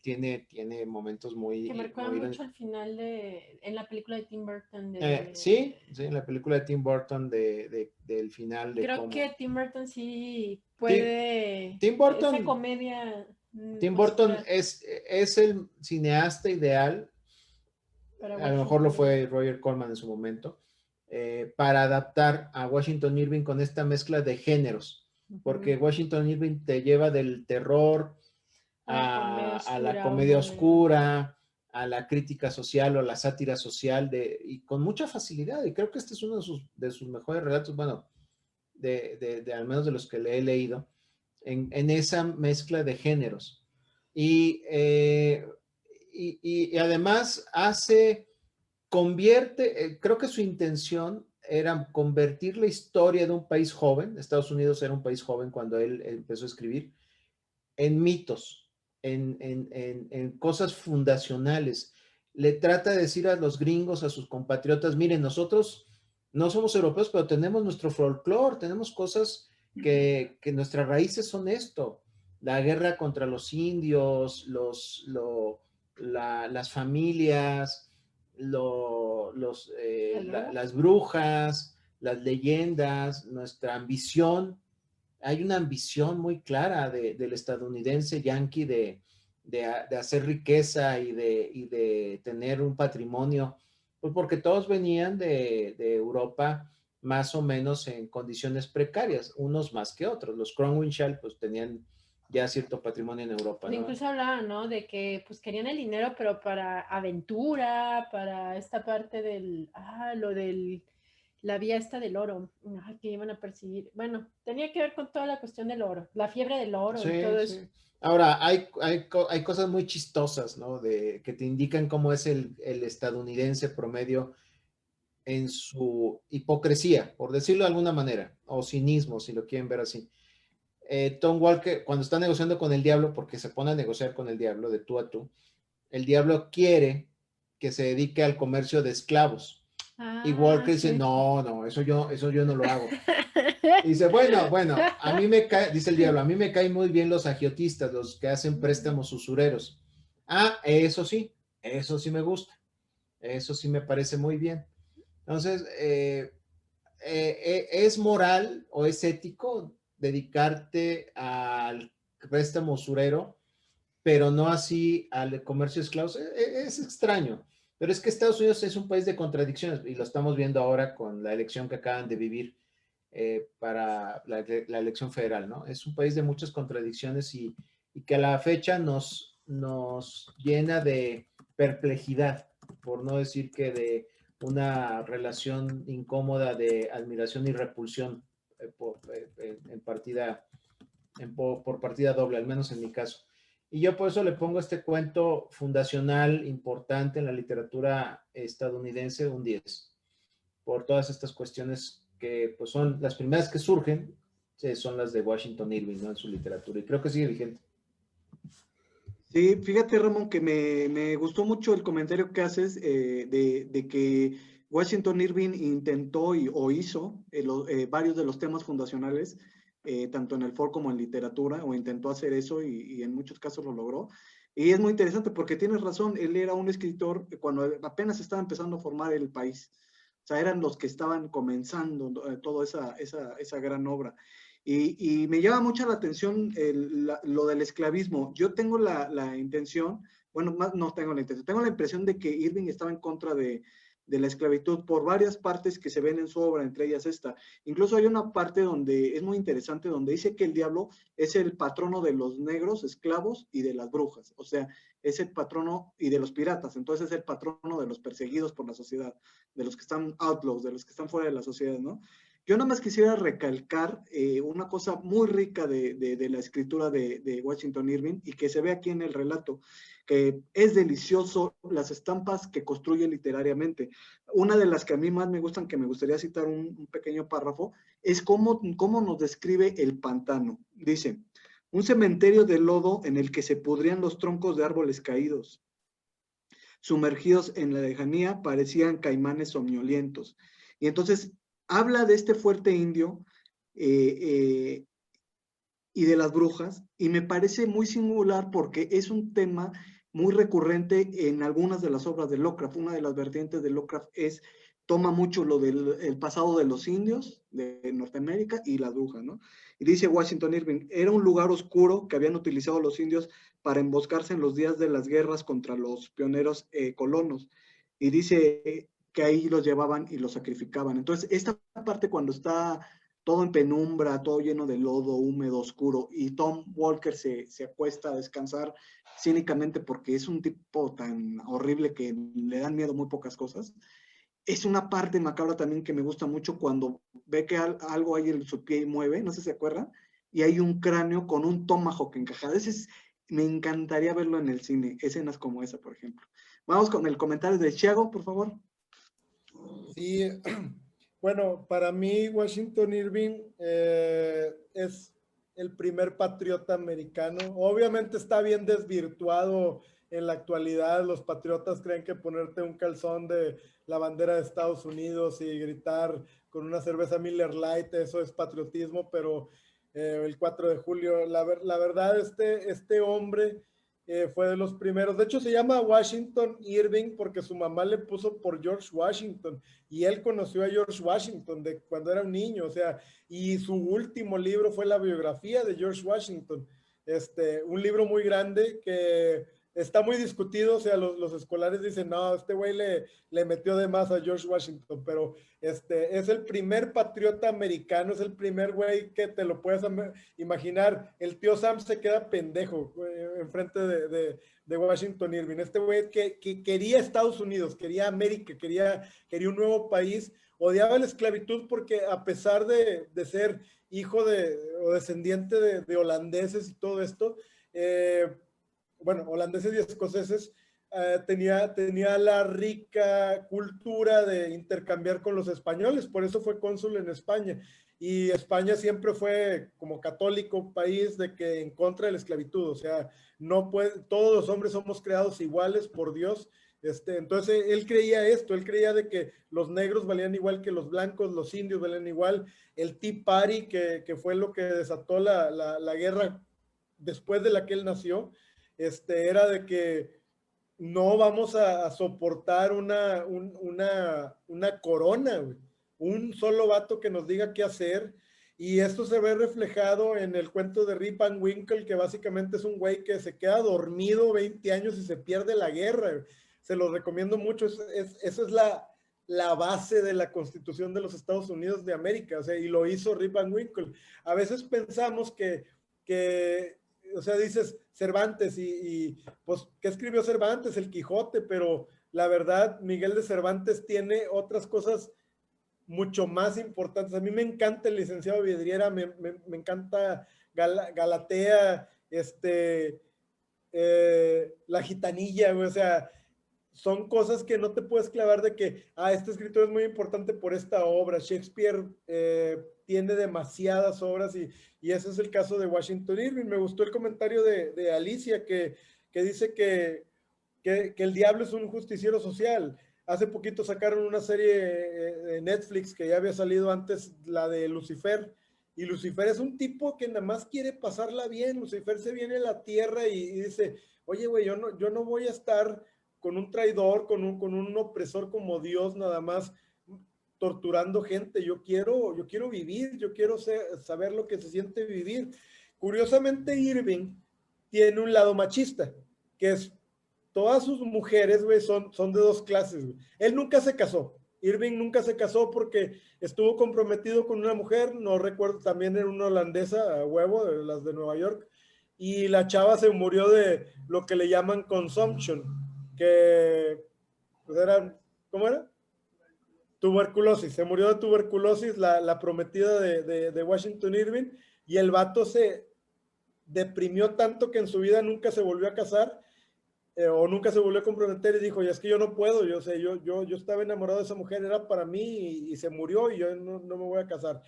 tiene momentos muy... Que me recuerda muy mucho al final en la película de Tim Burton. sí, en la película de Tim Burton del final de creo cómo... que Tim Burton sí puede... Tim Burton, esa comedia... Tim Burton es el cineasta ideal, a lo mejor lo fue Roger Corman en su momento, para adaptar a Washington Irving con esta mezcla de géneros, porque Washington Irving te lleva del terror a la comedia oscura, a la crítica social o la sátira social, y con mucha facilidad, y creo que este es uno de sus mejores relatos, bueno, al menos de los que le he leído, en esa mezcla de géneros. Y además creo que su intención era convertir la historia de un país joven, Estados Unidos era un país joven cuando él empezó a escribir, en mitos, en cosas fundacionales. le trata de decir a los gringos, a sus compatriotas, miren, nosotros no somos europeos, pero tenemos nuestro folclore, tenemos cosas que nuestras raíces son esto, la guerra contra los indios, las familias, las brujas, las leyendas, nuestra ambición. Hay una ambición muy clara del estadounidense yanqui de hacer riqueza y de tener un patrimonio, pues porque todos venían de Europa más o menos en condiciones precarias, unos más que otros. Los Cromwell pues tenían ya cierto patrimonio en Europa, Pues ¿no? incluso hablaban, ¿no? De que pues querían el dinero, pero para aventura, para esta parte la vía esta del oro, que iban a perseguir. Bueno, tenía que ver con toda la cuestión del oro, la fiebre del oro y todo eso. Ahora, hay cosas muy chistosas, ¿no? Que te indican cómo es el estadounidense promedio en su hipocresía, por decirlo de alguna manera, o cinismo, si lo quieren ver así. Tom Walker, cuando está negociando con el diablo, porque se pone a negociar con el diablo de tú a tú, el diablo quiere que se dedique al comercio de esclavos. Y Walker dice, no, eso yo no lo hago. Y dice, bueno, a mí me cae, dice el diablo, a mí me caen muy bien los agiotistas, los que hacen préstamos usureros. Eso sí me gusta, eso sí me parece muy bien. Entonces, ¿es moral o es ético dedicarte al préstamo usurero, pero no así al comercio de esclavos? Es extraño, pero es que Estados Unidos es un país de contradicciones y lo estamos viendo ahora con la elección que acaban de vivir para la elección federal, ¿no? Es un país de muchas contradicciones y que a la fecha nos llena de perplejidad, por no decir que de una relación incómoda de admiración y repulsión por partida doble, al menos en mi caso. Y yo por eso le pongo este cuento fundacional importante en la literatura estadounidense un 10, por todas estas cuestiones que pues son las primeras que surgen, son las de Washington Irving, ¿no? En su literatura, y creo que sigue vigente. Sí, fíjate, Ramón, que me gustó mucho el comentario que haces de que Washington Irving intentó o hizo varios de los temas fundacionales, tanto en el folk como en literatura, o intentó hacer eso y en muchos casos lo logró. Y es muy interesante porque tienes razón, él era un escritor cuando apenas estaba empezando a formar el país. O sea, eran los que estaban comenzando toda esa gran obra. Y me llama mucho la atención lo del esclavismo. Yo tengo la intención, bueno, más no tengo la intención, tengo la impresión de que Irving estaba en contra de la esclavitud por varias partes que se ven en su obra, entre ellas esta. Incluso hay una parte donde es muy interesante, donde dice que el diablo es el patrono de los negros, esclavos y de las brujas. O sea, es el patrono y de los piratas. Entonces es el patrono de los perseguidos por la sociedad, de los que están outlaws, de los que están fuera de la sociedad, ¿no? Yo nada más quisiera recalcar una cosa muy rica de la escritura de Washington Irving y que se ve aquí en el relato, que es delicioso las estampas que construye literariamente. Una de las que a mí más me gustan, que me gustaría citar un pequeño párrafo, es cómo nos describe el pantano. Dice, un cementerio de lodo en el que se pudrían los troncos de árboles caídos. Sumergidos en la lejanía parecían caimanes somnolientos. Y entonces habla de este fuerte indio y de las brujas, y me parece muy singular porque es un tema muy recurrente en algunas de las obras de Lovecraft. Una de las vertientes de Lovecraft toma mucho lo del pasado de los indios de Norteamérica y las brujas, ¿no? Y dice Washington Irving, era un lugar oscuro que habían utilizado los indios para emboscarse en los días de las guerras contra los pioneros colonos. Y dice que ahí los llevaban y los sacrificaban. Entonces, esta parte cuando está todo en penumbra, todo lleno de lodo, húmedo, oscuro, y Tom Walker se acuesta a descansar cínicamente porque es un tipo tan horrible que le dan miedo muy pocas cosas. Es una parte macabra también que me gusta mucho cuando ve que algo hay en su pie y mueve, no sé si se acuerdan, y hay un cráneo con un tomahawk encajado. Me encantaría verlo en el cine, escenas como esa, por ejemplo. Vamos con el comentario de Thiago, por favor. Sí, bueno, para mí Washington Irving es el primer patriota americano. Obviamente está bien desvirtuado en la actualidad los patriotas creen que ponerte un calzón de la bandera de Estados Unidos y gritar con una cerveza Miller Lite, eso es patriotismo, pero el 4 de julio, la verdad, este hombre fue de los primeros. De hecho, se llama Washington Irving porque su mamá le puso por George Washington y él conoció a George Washington de cuando era un niño, o sea, y su último libro fue la biografía de George Washington. Un libro muy grande que está muy discutido, o sea, los escolares dicen, no, este güey le metió de más a George Washington, pero es el primer patriota americano, es el primer güey que te lo puedes imaginar. El tío Sam se queda pendejo enfrente de Washington Irving. Este güey que quería Estados Unidos, quería América, quería un nuevo país, odiaba la esclavitud porque a pesar de ser hijo o descendiente de holandeses y todo esto, bueno, holandeses y escoceses, tenía la rica cultura de intercambiar con los españoles, por eso fue cónsul en España. Y España siempre fue como católico país de que en contra de la esclavitud, o sea, no puede, todos los hombres somos creados iguales por Dios. Entonces él creía esto, él creía de que los negros valían igual que los blancos, los indios valían igual. El Tea Party, que fue lo que desató la guerra después de la que él nació, era de que no vamos a soportar una corona, güey. Un solo vato que nos diga qué hacer. Y esto se ve reflejado en el cuento de Rip Van Winkle, que básicamente es un güey que se queda dormido 20 años y se pierde la guerra, güey. Se los recomiendo mucho. Esa es la base de la Constitución de los Estados Unidos de América, o sea, y lo hizo Rip Van Winkle. A veces pensamos que o sea, dices Cervantes y pues, ¿qué escribió Cervantes? El Quijote, pero la verdad, Miguel de Cervantes tiene otras cosas mucho más importantes. A mí me encanta el licenciado Vidriera, me encanta Galatea, La Gitanilla, güey, o sea, son cosas que no te puedes clavar de que, este escritor es muy importante por esta obra. Shakespeare tiene demasiadas obras y ese es el caso de Washington Irving. Me gustó el comentario de Alicia que dice que el diablo es un justiciero social. Hace poquito sacaron una serie de Netflix que ya había salido antes, la de Lucifer, y Lucifer es un tipo que nada más quiere pasarla bien. Lucifer se viene a la tierra y dice, oye, güey, yo no voy a estar con un traidor, con un opresor como Dios, nada más torturando gente. Yo quiero vivir, yo quiero saber lo que se siente vivir. Curiosamente, Irving tiene un lado machista, que es todas sus mujeres, güey, son de dos clases, güey. Él nunca se casó. Irving nunca se casó porque estuvo comprometido con una mujer, no recuerdo, también era una holandesa, a huevo, de las de Nueva York, y la chava se murió de lo que le llaman consumption, que pues era, ¿cómo era? Tuberculosis, se murió de tuberculosis la prometida de Washington Irving, y el vato se deprimió tanto que en su vida nunca se volvió a casar, o nunca se volvió a comprometer, y dijo, y es que yo no puedo, yo estaba enamorado de esa mujer, era para mí, y se murió, y yo no me voy a casar.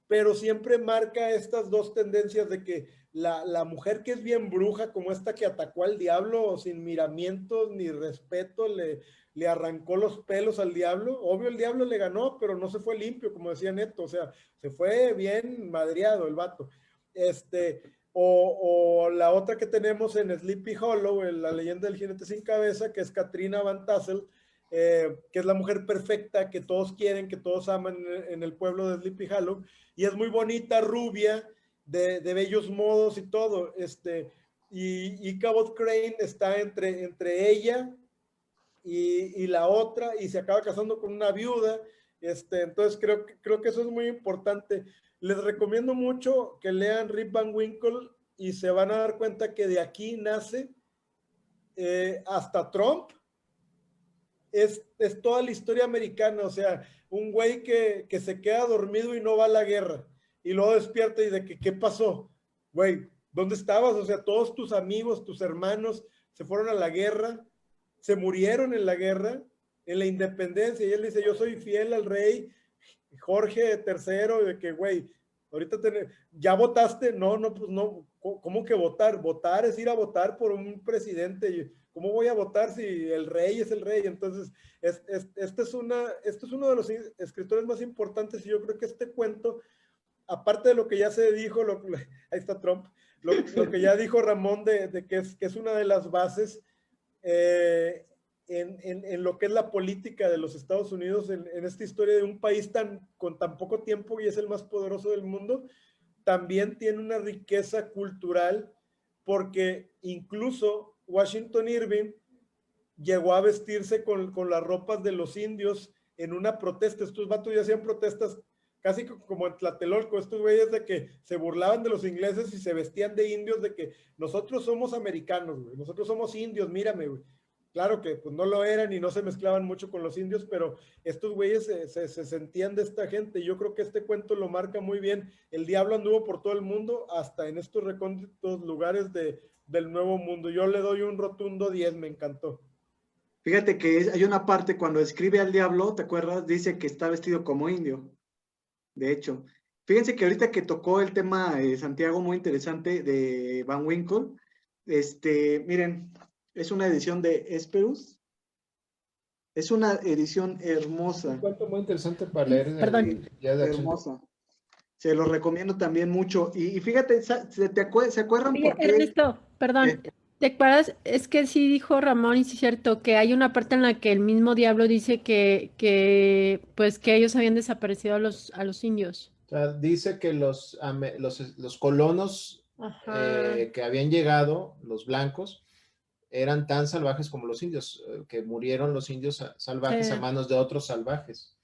Pero siempre marca estas dos tendencias de que la mujer que es bien bruja, como esta que atacó al diablo sin miramientos ni respeto, le arrancó los pelos al diablo. Obvio el diablo le ganó, pero no se fue limpio, como decía Neto, o sea, se fue bien madreado el vato. O la otra que tenemos en Sleepy Hollow, en la leyenda del jinete sin cabeza, que es Katrina Van Tassel, que es la mujer perfecta que todos quieren, que todos aman en el pueblo de Sleepy Hollow, y es muy bonita, rubia, de bellos modos y todo. Y Cabot Crane está entre ella y la otra, y se acaba casando con una viuda. Entonces creo que eso es muy importante. Les recomiendo mucho que lean Rip Van Winkle y se van a dar cuenta que de aquí nace hasta Trump. Es toda la historia americana, o sea, un güey que se queda dormido y no va a la guerra, y luego despierta y de que, ¿qué pasó? Güey, ¿dónde estabas? O sea, todos tus amigos, tus hermanos se fueron a la guerra, se murieron en la guerra, en la independencia, y él dice, yo soy fiel al rey Jorge III, de que, güey, Ahorita ¿ya votaste? No, pues no. ¿Cómo que votar? Votar es ir a votar por un presidente. ¿Cómo voy a votar si el rey es el rey? Entonces, este es uno de los escritores más importantes y yo creo que este cuento, aparte de lo que ya se dijo, ahí está Trump, lo que ya dijo Ramón de que es una de las bases en lo que es la política de los Estados Unidos, en esta historia de un país con tan poco tiempo y es el más poderoso del mundo, también tiene una riqueza cultural, porque incluso Washington Irving llegó a vestirse con las ropas de los indios en una protesta. Estos vatos ya hacían protestas casi como en Tlatelolco, estos güeyes de que se burlaban de los ingleses y se vestían de indios, de que nosotros somos americanos, güey, nosotros somos indios, mírame, güey. Claro que pues no lo eran y no se mezclaban mucho con los indios, pero estos güeyes se sentían de esta gente. Yo creo que este cuento lo marca muy bien. El diablo anduvo por todo el mundo, hasta en estos recónditos lugares del Nuevo Mundo. Yo le doy un rotundo 10, me encantó. Fíjate que hay una parte cuando escribe al diablo, ¿te acuerdas? Dice que está vestido como indio. De hecho, fíjense que ahorita que tocó el tema Santiago, muy interesante, de Van Winkle, miren, es una edición de Esperus. Es una edición hermosa. Un cuento muy interesante para leer. Perdón. Hermosa. Se lo recomiendo también mucho. Y fíjate, ¿se acuerdan Oye, por qué? Ernesto, perdón. ¿Te acuerdas? Es que sí dijo Ramón, y sí es cierto, que hay una parte en la que el mismo diablo dice pues que ellos habían desaparecido a los indios. O sea, dice que los colonos que habían llegado, los blancos, eran tan salvajes como los indios, que murieron los indios salvajes a manos de otros salvajes.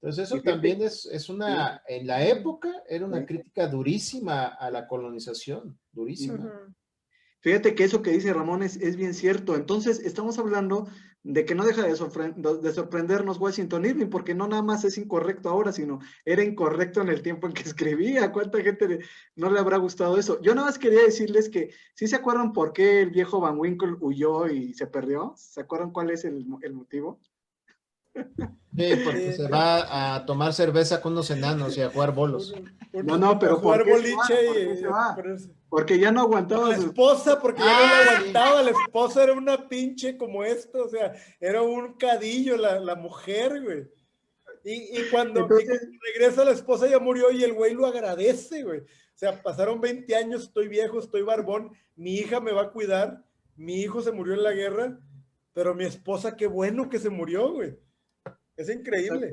Entonces eso también es una, en la época, era una crítica durísima a la colonización, durísima. Fíjate que eso que dice Ramón es bien cierto. Entonces, estamos hablando de que no deja de sorprendernos Washington Irving, porque no nada más es incorrecto ahora, sino era incorrecto en el tiempo en que escribía. ¿Cuánta gente no le habrá gustado eso? Yo nada más quería decirles que, ¿sí se acuerdan por qué el viejo Van Winkle huyó y se perdió? ¿Se acuerdan cuál es el motivo? Sí, porque se va a tomar cerveza con unos enanos y a jugar bolos. No, pero jugar ¿por qué boliche se va? Porque ya no aguantaba la esposa, porque ya no la aguantaba. La esposa era una pinche como esto, o sea, era un cadillo la mujer, güey. Y cuando regresa la esposa ya murió y el güey lo agradece, güey. O sea, pasaron 20 años, estoy viejo, estoy barbón, mi hija me va a cuidar, mi hijo se murió en la guerra, pero mi esposa, qué bueno que se murió, güey. Es increíble.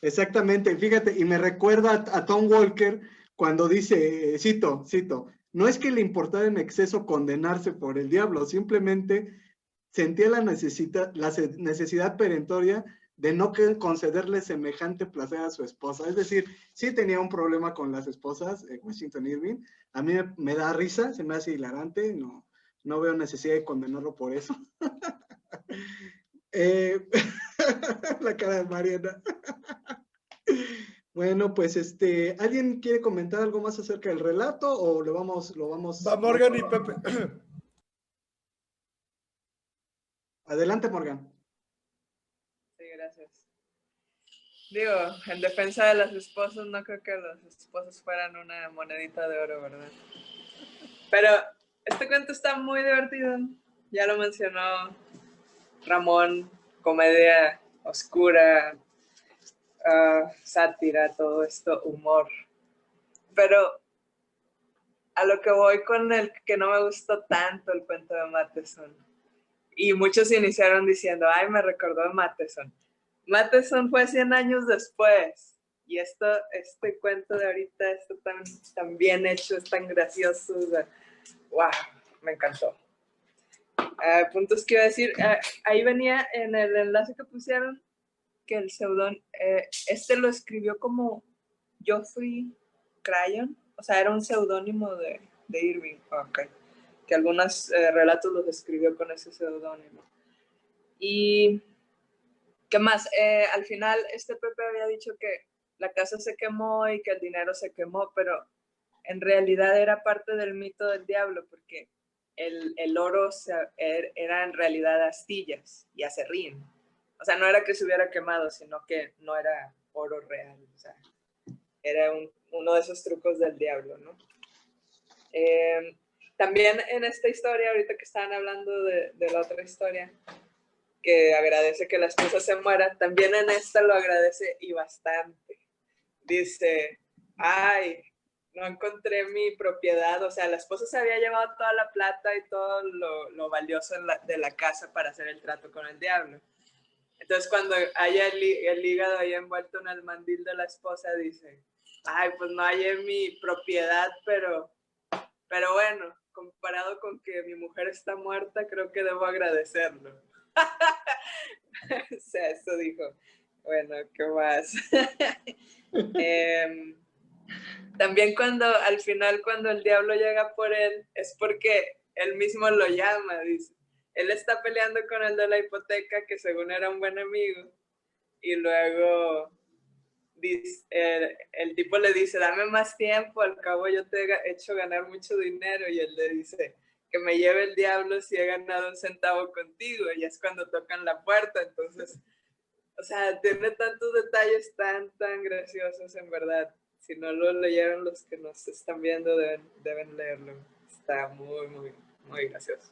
Exactamente, fíjate, y me recuerda a Tom Walker cuando dice, cito, no es que le importara en exceso condenarse por el diablo, simplemente sentía la necesidad perentoria de no concederle semejante placer a su esposa. Es decir, sí tenía un problema con las esposas, Washington Irving. A mí me da risa, se me hace hilarante, no veo necesidad de condenarlo por eso. La cara de Mariana. Bueno, pues ¿alguien quiere comentar algo más acerca del relato o lo vamos? Va Morgan y Pepe. Adelante, Morgan. Sí, gracias. Digo, en defensa de las esposas, no creo que los esposos fueran una monedita de oro, ¿verdad? Pero este cuento está muy divertido. Ya lo mencionó Ramón, comedia oscura, sátira, todo esto, humor. Pero a lo que voy con el que no me gustó tanto el cuento de Matheson. Y muchos iniciaron diciendo, ay, me recordó a Matheson. Matheson fue 100 años después. Y este cuento de ahorita está tan bien hecho, es tan gracioso. Wow, me encantó. Puntos que iba a decir, ahí venía en el enlace que pusieron que el seudónimo, lo escribió como Geoffrey Crayon, o sea, era un seudónimo de Irving, okay. Que algunos relatos los escribió con ese seudónimo. Y, ¿qué más? Al final, Pepe había dicho que la casa se quemó y que el dinero se quemó, pero en realidad era parte del mito del diablo, porque el oro era en realidad astillas y aserrín. O sea, no era que se hubiera quemado, sino que no era oro real. O sea, era uno de esos trucos del diablo, ¿no? También en esta historia, ahorita que estaban hablando de la otra historia, que agradece que la esposa se muera, también en esta lo agradece y bastante. Dice, ay, no encontré mi propiedad, o sea, la esposa se había llevado toda la plata y todo lo valioso de la casa para hacer el trato con el diablo. Entonces, cuando haya el hígado ahí envuelto en el mandil de la esposa, dice, ay, pues no hallé mi propiedad, pero bueno, comparado con que mi mujer está muerta, creo que debo agradecerlo. O sea, eso dijo. Bueno, ¿qué más? También al final, cuando el diablo llega por él, es porque él mismo lo llama, dice. Él está peleando con el de la hipoteca, que según era un buen amigo, y luego dice, el tipo le dice, dame más tiempo, al cabo yo te he hecho ganar mucho dinero, y él le dice, que me lleve el diablo si he ganado un centavo contigo, y es cuando tocan la puerta. Entonces, o sea, tiene tantos detalles tan graciosos, en verdad. Si no lo leyeron, los que nos están viendo deben leerlo. Está muy gracioso.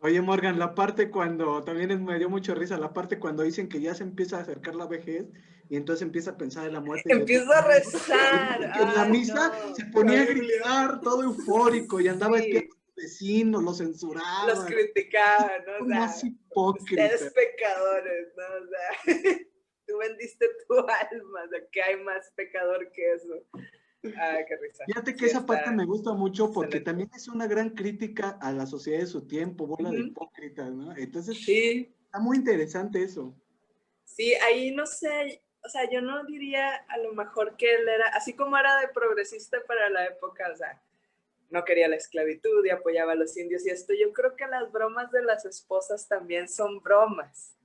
Oye, Morgan, la parte cuando, también me dio mucho risa, la parte cuando dicen que ya se empieza a acercar la vejez y entonces empieza a pensar en la muerte. Empiezo a rezar. Que en la misa no. se ponía a gritar todo eufórico y andaba Sí. espiando a los vecinos, los censuraba. Los criticaban, ¿no? O sea, más hipócrita. ustedes pecadores, ¿no? O sea, tú vendiste tu alma, o sea, que hay más pecador que eso. Ay, qué risa. Fíjate que Sí, esa parte me gusta mucho porque excelente. también es una gran crítica a la sociedad de su tiempo, bola de Ujú. hipócritas, ¿no? Entonces, Sí, está muy interesante eso. sí, ahí no sé, o sea, yo no diría a lo mejor que él era, así como era de progresista para la época, o sea, no quería la esclavitud y apoyaba a los indios y esto, yo creo que las bromas de las esposas también son bromas.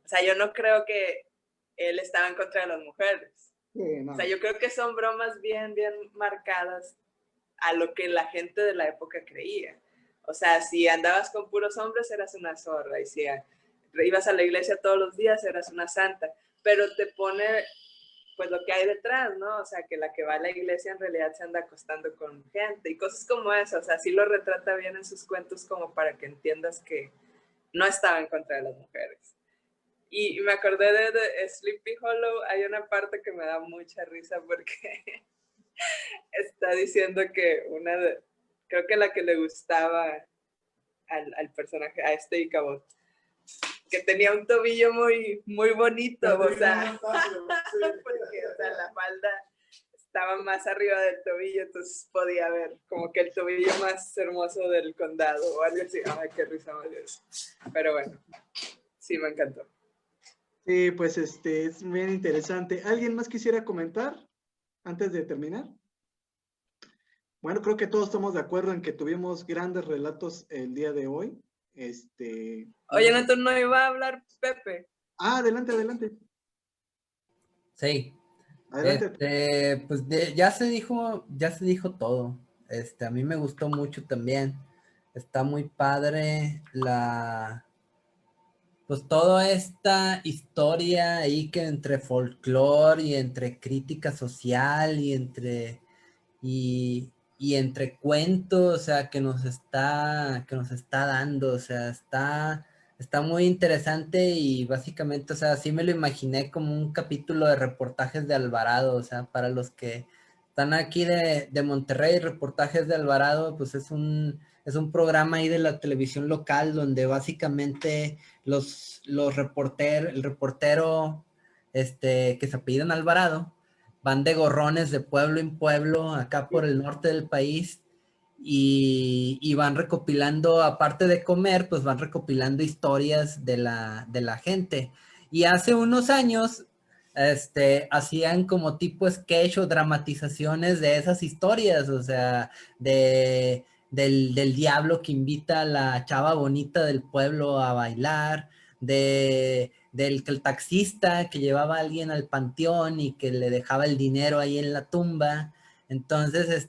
O sea, yo no creo que él estaba en contra de las mujeres. No. O sea, yo creo que son bromas bien marcadas a lo que la gente de la época creía. O sea, si andabas con puros hombres, eras una zorra. Y si ibas a la iglesia todos los días, eras una santa. Pero te pone, pues, lo que hay detrás, ¿no? O sea, que la que va a la iglesia en realidad se anda acostando con gente y cosas como eso. O sea, sí lo retrata bien en sus cuentos como para que entiendas que no estaba en contra de las mujeres. Y me acordé de Sleepy Hollow, hay una parte que me da mucha risa porque está diciendo que creo que la que le gustaba al personaje, a este Ichabod, que tenía un tobillo muy bonito, o sea, porque, o sea, la falda estaba más arriba del tobillo, entonces podía ver como que el tobillo más hermoso del condado o algo así. Ay, qué risa me dio eso. Pero bueno, sí, me encantó. Sí, pues es bien interesante. ¿Alguien más quisiera comentar antes de terminar? Bueno, creo que todos estamos de acuerdo en que tuvimos grandes relatos el día de hoy. Oye, Neto, ¿no iba a hablar Pepe? Adelante. Sí. Adelante. Pues ya se dijo todo. A mí me gustó mucho también. Está muy padre pues toda esta historia ahí que entre folclore y entre crítica social y entre cuentos, o sea, que nos está dando, o sea, está muy interesante y básicamente, o sea, sí me lo imaginé como un capítulo de reportajes de Alvarado, o sea, para los que están aquí de Monterrey, reportajes de Alvarado, pues es un programa ahí de la televisión local donde básicamente el reportero que se apellidan Alvarado, van de gorrones de pueblo en pueblo, acá por el norte del país, y van recopilando, aparte de comer, pues van recopilando historias de la gente. Y hace unos años, hacían como tipo sketch o dramatizaciones de esas historias, o sea, del diablo que invita a la chava bonita del pueblo a bailar, del taxista que llevaba a alguien al panteón y que le dejaba el dinero ahí en la tumba. Entonces,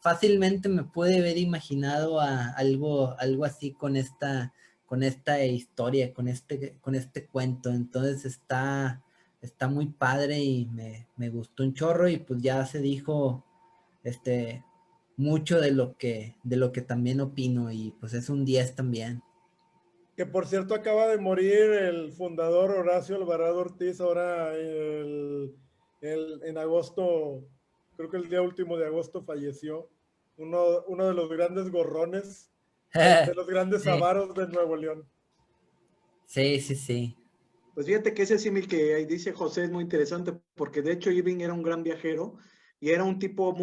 fácilmente me puede haber imaginado algo así con esta historia, con este cuento. Entonces está muy padre y me gustó un chorro, y pues ya se dijo mucho de lo que también opino, y pues es un 10 también. Que por cierto acaba de morir el fundador Horacio Alvarado Ortiz ahora en agosto, creo que el día último de agosto falleció. Uno de los grandes gorrones, de los grandes Sí. avaros de Nuevo León. Sí, sí, sí. Pues fíjate que ese símil que ahí dice José es muy interesante, porque de hecho Irving era un gran viajero y era un tipo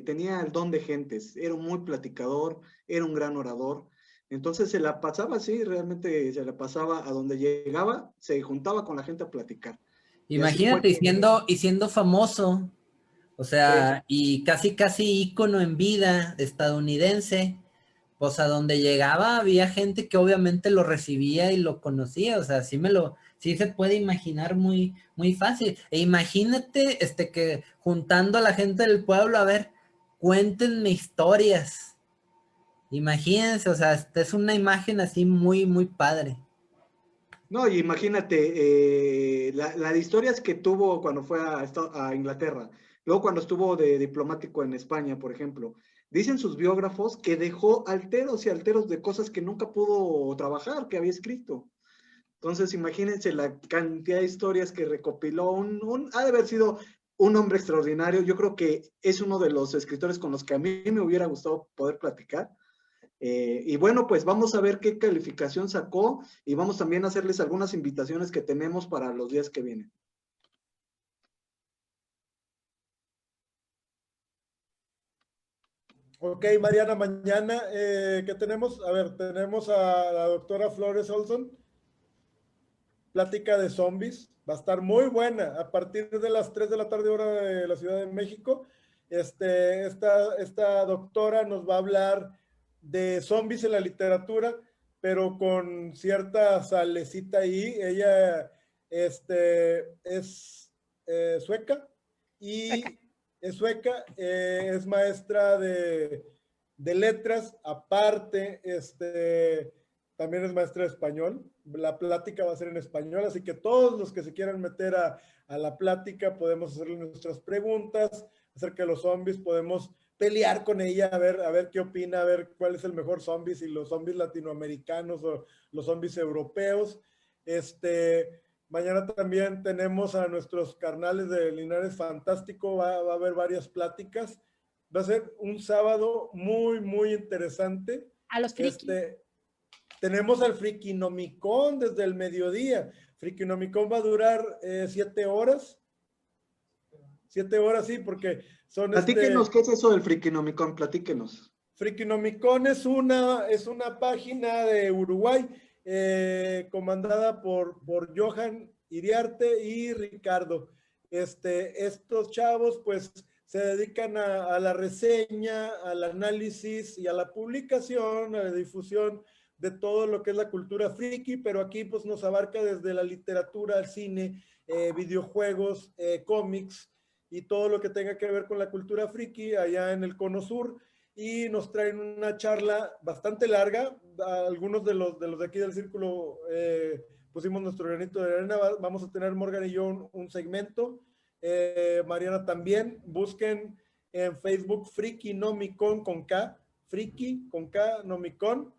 tenía el don de gentes, era muy platicador, era un gran orador. Entonces se la pasaba así, realmente se la pasaba a donde llegaba, se juntaba con la gente a platicar. Y así fue Imagínate, que, y siendo famoso, o sí, sea, y casi ícono en vida estadounidense, pues a donde llegaba había gente que obviamente lo recibía y lo conocía, o sea, sí se puede imaginar muy, muy fácil. E imagínate, que juntando a la gente del pueblo, a ver, cuéntenme historias. Imagínense, o sea, es una imagen así muy, muy padre. no, y imagínate, la de historias que tuvo cuando fue a Inglaterra, luego cuando estuvo de diplomático en España, por ejemplo, dicen sus biógrafos que dejó alteros y alteros de cosas que nunca pudo trabajar, que había escrito. Entonces, imagínense la cantidad de historias que recopiló. Ha de haber sido un hombre extraordinario. Yo creo que es uno de los escritores con los que a mí me hubiera gustado poder platicar. Y bueno, pues vamos a ver qué calificación sacó y vamos también a hacerles algunas invitaciones que tenemos para los días que vienen. Ok, Mariana, mañana, ¿qué tenemos? A ver, tenemos a la doctora Flores Olson, plática de zombies. Va a estar muy buena a partir de las 3 de la tarde hora de la Ciudad de México. Esta doctora nos va a hablar de zombies en la literatura, pero con cierta salecita ahí. Ella es sueca y es maestra de letras, aparte, también es maestra de español. La plática va a ser en español, así que todos los que se quieran meter a la plática podemos hacerle nuestras preguntas acerca de los zombies, podemos pelear con ella, a ver qué opina, a ver cuál es el mejor zombie, si los zombies latinoamericanos o los zombies europeos. Mañana también tenemos a nuestros carnales de Linares Fantástico, va a haber varias pláticas. Va a ser un sábado muy, muy interesante. A los frikis. Tenemos al Frikinomicon desde el mediodía. Frikinomicon va a durar 7 horas. 7 horas, sí, porque son Platíquenos, ¿qué es eso del Frikinomicon? Platíquenos. Frikinomicon es una página de Uruguay comandada por Johan Iriarte y Ricardo. Estos chavos pues se dedican a la reseña, al análisis y a la publicación, a la difusión de todo lo que es la cultura friki, pero aquí pues nos abarca desde la literatura, el cine, videojuegos, cómics y todo lo que tenga que ver con la cultura friki allá en el Cono Sur. Y nos traen una charla bastante larga. Algunos de los de aquí del círculo pusimos nuestro granito de arena. Vamos a tener Morgan y yo un segmento. Mariana también. Busquen en Facebook Frikinomicon con K. Friki con K, Nomicon.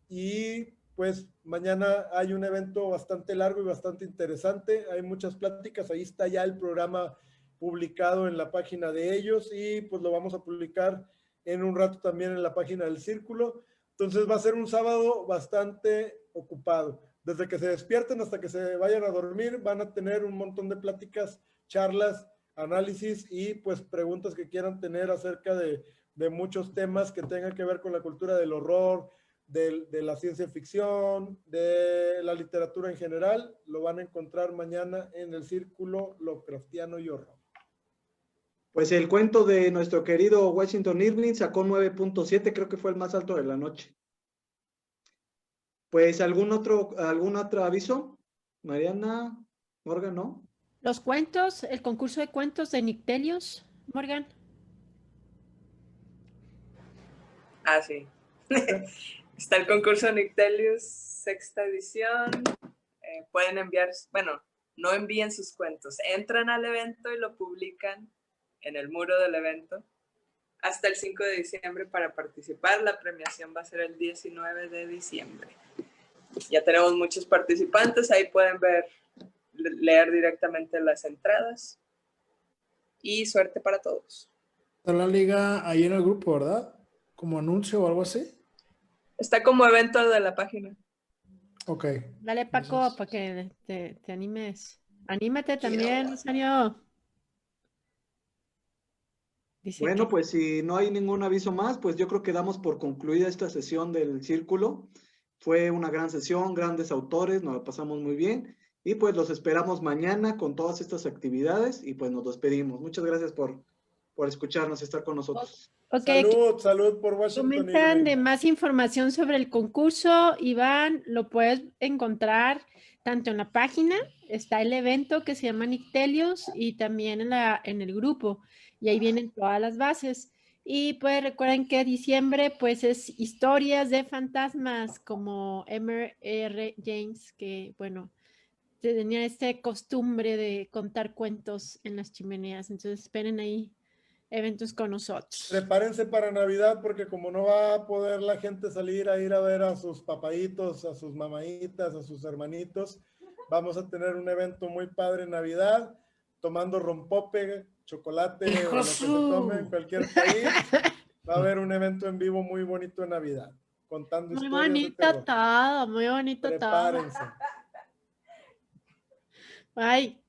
Y pues mañana hay un evento bastante largo y bastante interesante. Hay muchas pláticas. Ahí está ya el programa publicado en la página de ellos y pues lo vamos a publicar en un rato también en la página del Círculo. Entonces va a ser un sábado bastante ocupado. Desde que se despierten hasta que se vayan a dormir van a tener un montón de pláticas, charlas, análisis y pues preguntas que quieran tener acerca de muchos temas que tengan que ver con la cultura del horror, de la ciencia ficción, de la literatura en general. Lo van a encontrar mañana en el Círculo Lovecraftiano y Horror. Pues el cuento de nuestro querido Washington Irving sacó 9.7, creo que fue el más alto de la noche. Pues algún otro aviso, Mariana, Morgan, ¿no? Los cuentos, el concurso de cuentos de Nictelios, Morgan. Ah, sí. Está el concurso Nictelius, 6ª edición. Pueden enviar, bueno, no envíen sus cuentos, entran al evento y lo publican en el muro del evento hasta el 5 de diciembre para participar. La premiación va a ser el 19 de diciembre. Ya tenemos muchos participantes, ahí pueden leer directamente las entradas. Y suerte para todos. Está la liga ahí en el grupo, ¿verdad? Como anuncio o algo así. Está como evento de la página. Ok. Dale, Paco, Entonces- para que te animes. Anímate también, Rosario. Dice Bueno, que pues si no hay ningún aviso más, pues yo creo que damos por concluida esta sesión del Círculo. Fue una gran sesión, grandes autores, nos la pasamos muy bien y pues los esperamos mañana con todas estas actividades y pues nos despedimos. Muchas gracias por escucharnos y estar con nosotros. ok, aquí Salud por Washington comentan Irving. de más información sobre el concurso. Iván, lo puedes encontrar tanto en la página, está el evento que se llama Nictelios y también en el grupo. Y ahí vienen todas las bases. Y pues recuerden que diciembre pues es historias de fantasmas como M.R. James, que bueno, tenía esta costumbre de contar cuentos en las chimeneas. Entonces esperen ahí eventos con nosotros. Prepárense para Navidad porque como no va a poder la gente salir a ir a ver a sus papaitos, a sus mamaitas, a sus hermanitos, vamos a tener un evento muy padre en Navidad, tomando rompope, chocolate o lo que se tome en cualquier país. Va a haber un evento en vivo muy bonito en Navidad, contando Muy historias de bonito terror. todo, muy bonito todo. Prepárense. Bye.